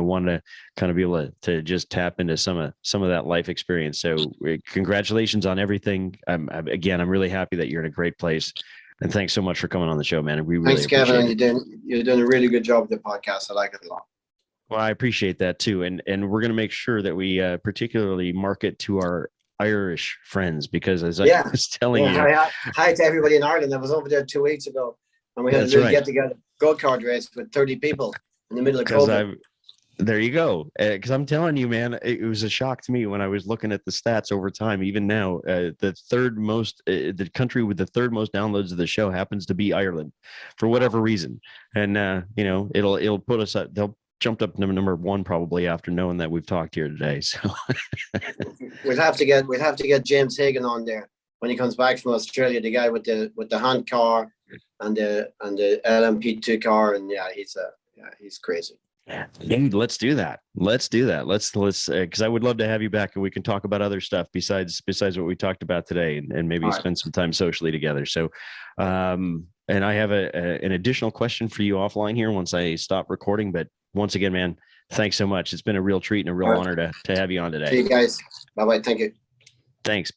want to kind of be able to just tap into some of that life experience. So congratulations on everything. I'm really happy that you're in a great place. And thanks so much for coming on the show, man. And we really Thanks, Kevin. appreciate And you're doing a really good job with the podcast. I like it a lot. Well, I appreciate that too. And we're going to make sure that we particularly market to our Irish friends, because as I was telling you. Hi to everybody in Ireland. I was over there 2 weeks ago, and we had a little get-together go-kart race with 30 people in the middle of COVID. There you go. Because I'm telling you, man, it was a shock to me when I was looking at the stats over time. Even now, the country with the third most downloads of the show happens to be Ireland, for whatever reason. And it'll put us at, they'll jumped up to number one probably after knowing that we've talked here today. So we'll have to get James Hagan on there when he comes back from Australia. The guy with the hand car and the LMP2 car, and he's crazy. Dude, let's do that. Let's because I would love to have you back, and we can talk about other stuff besides what we talked about today, and maybe spend some time socially together. So, and I have an additional question for you offline here once I stop recording. But once again, man, thanks so much. It's been a real treat and a real honor to have you on today. See you guys. Bye-bye. Thank you. Thanks.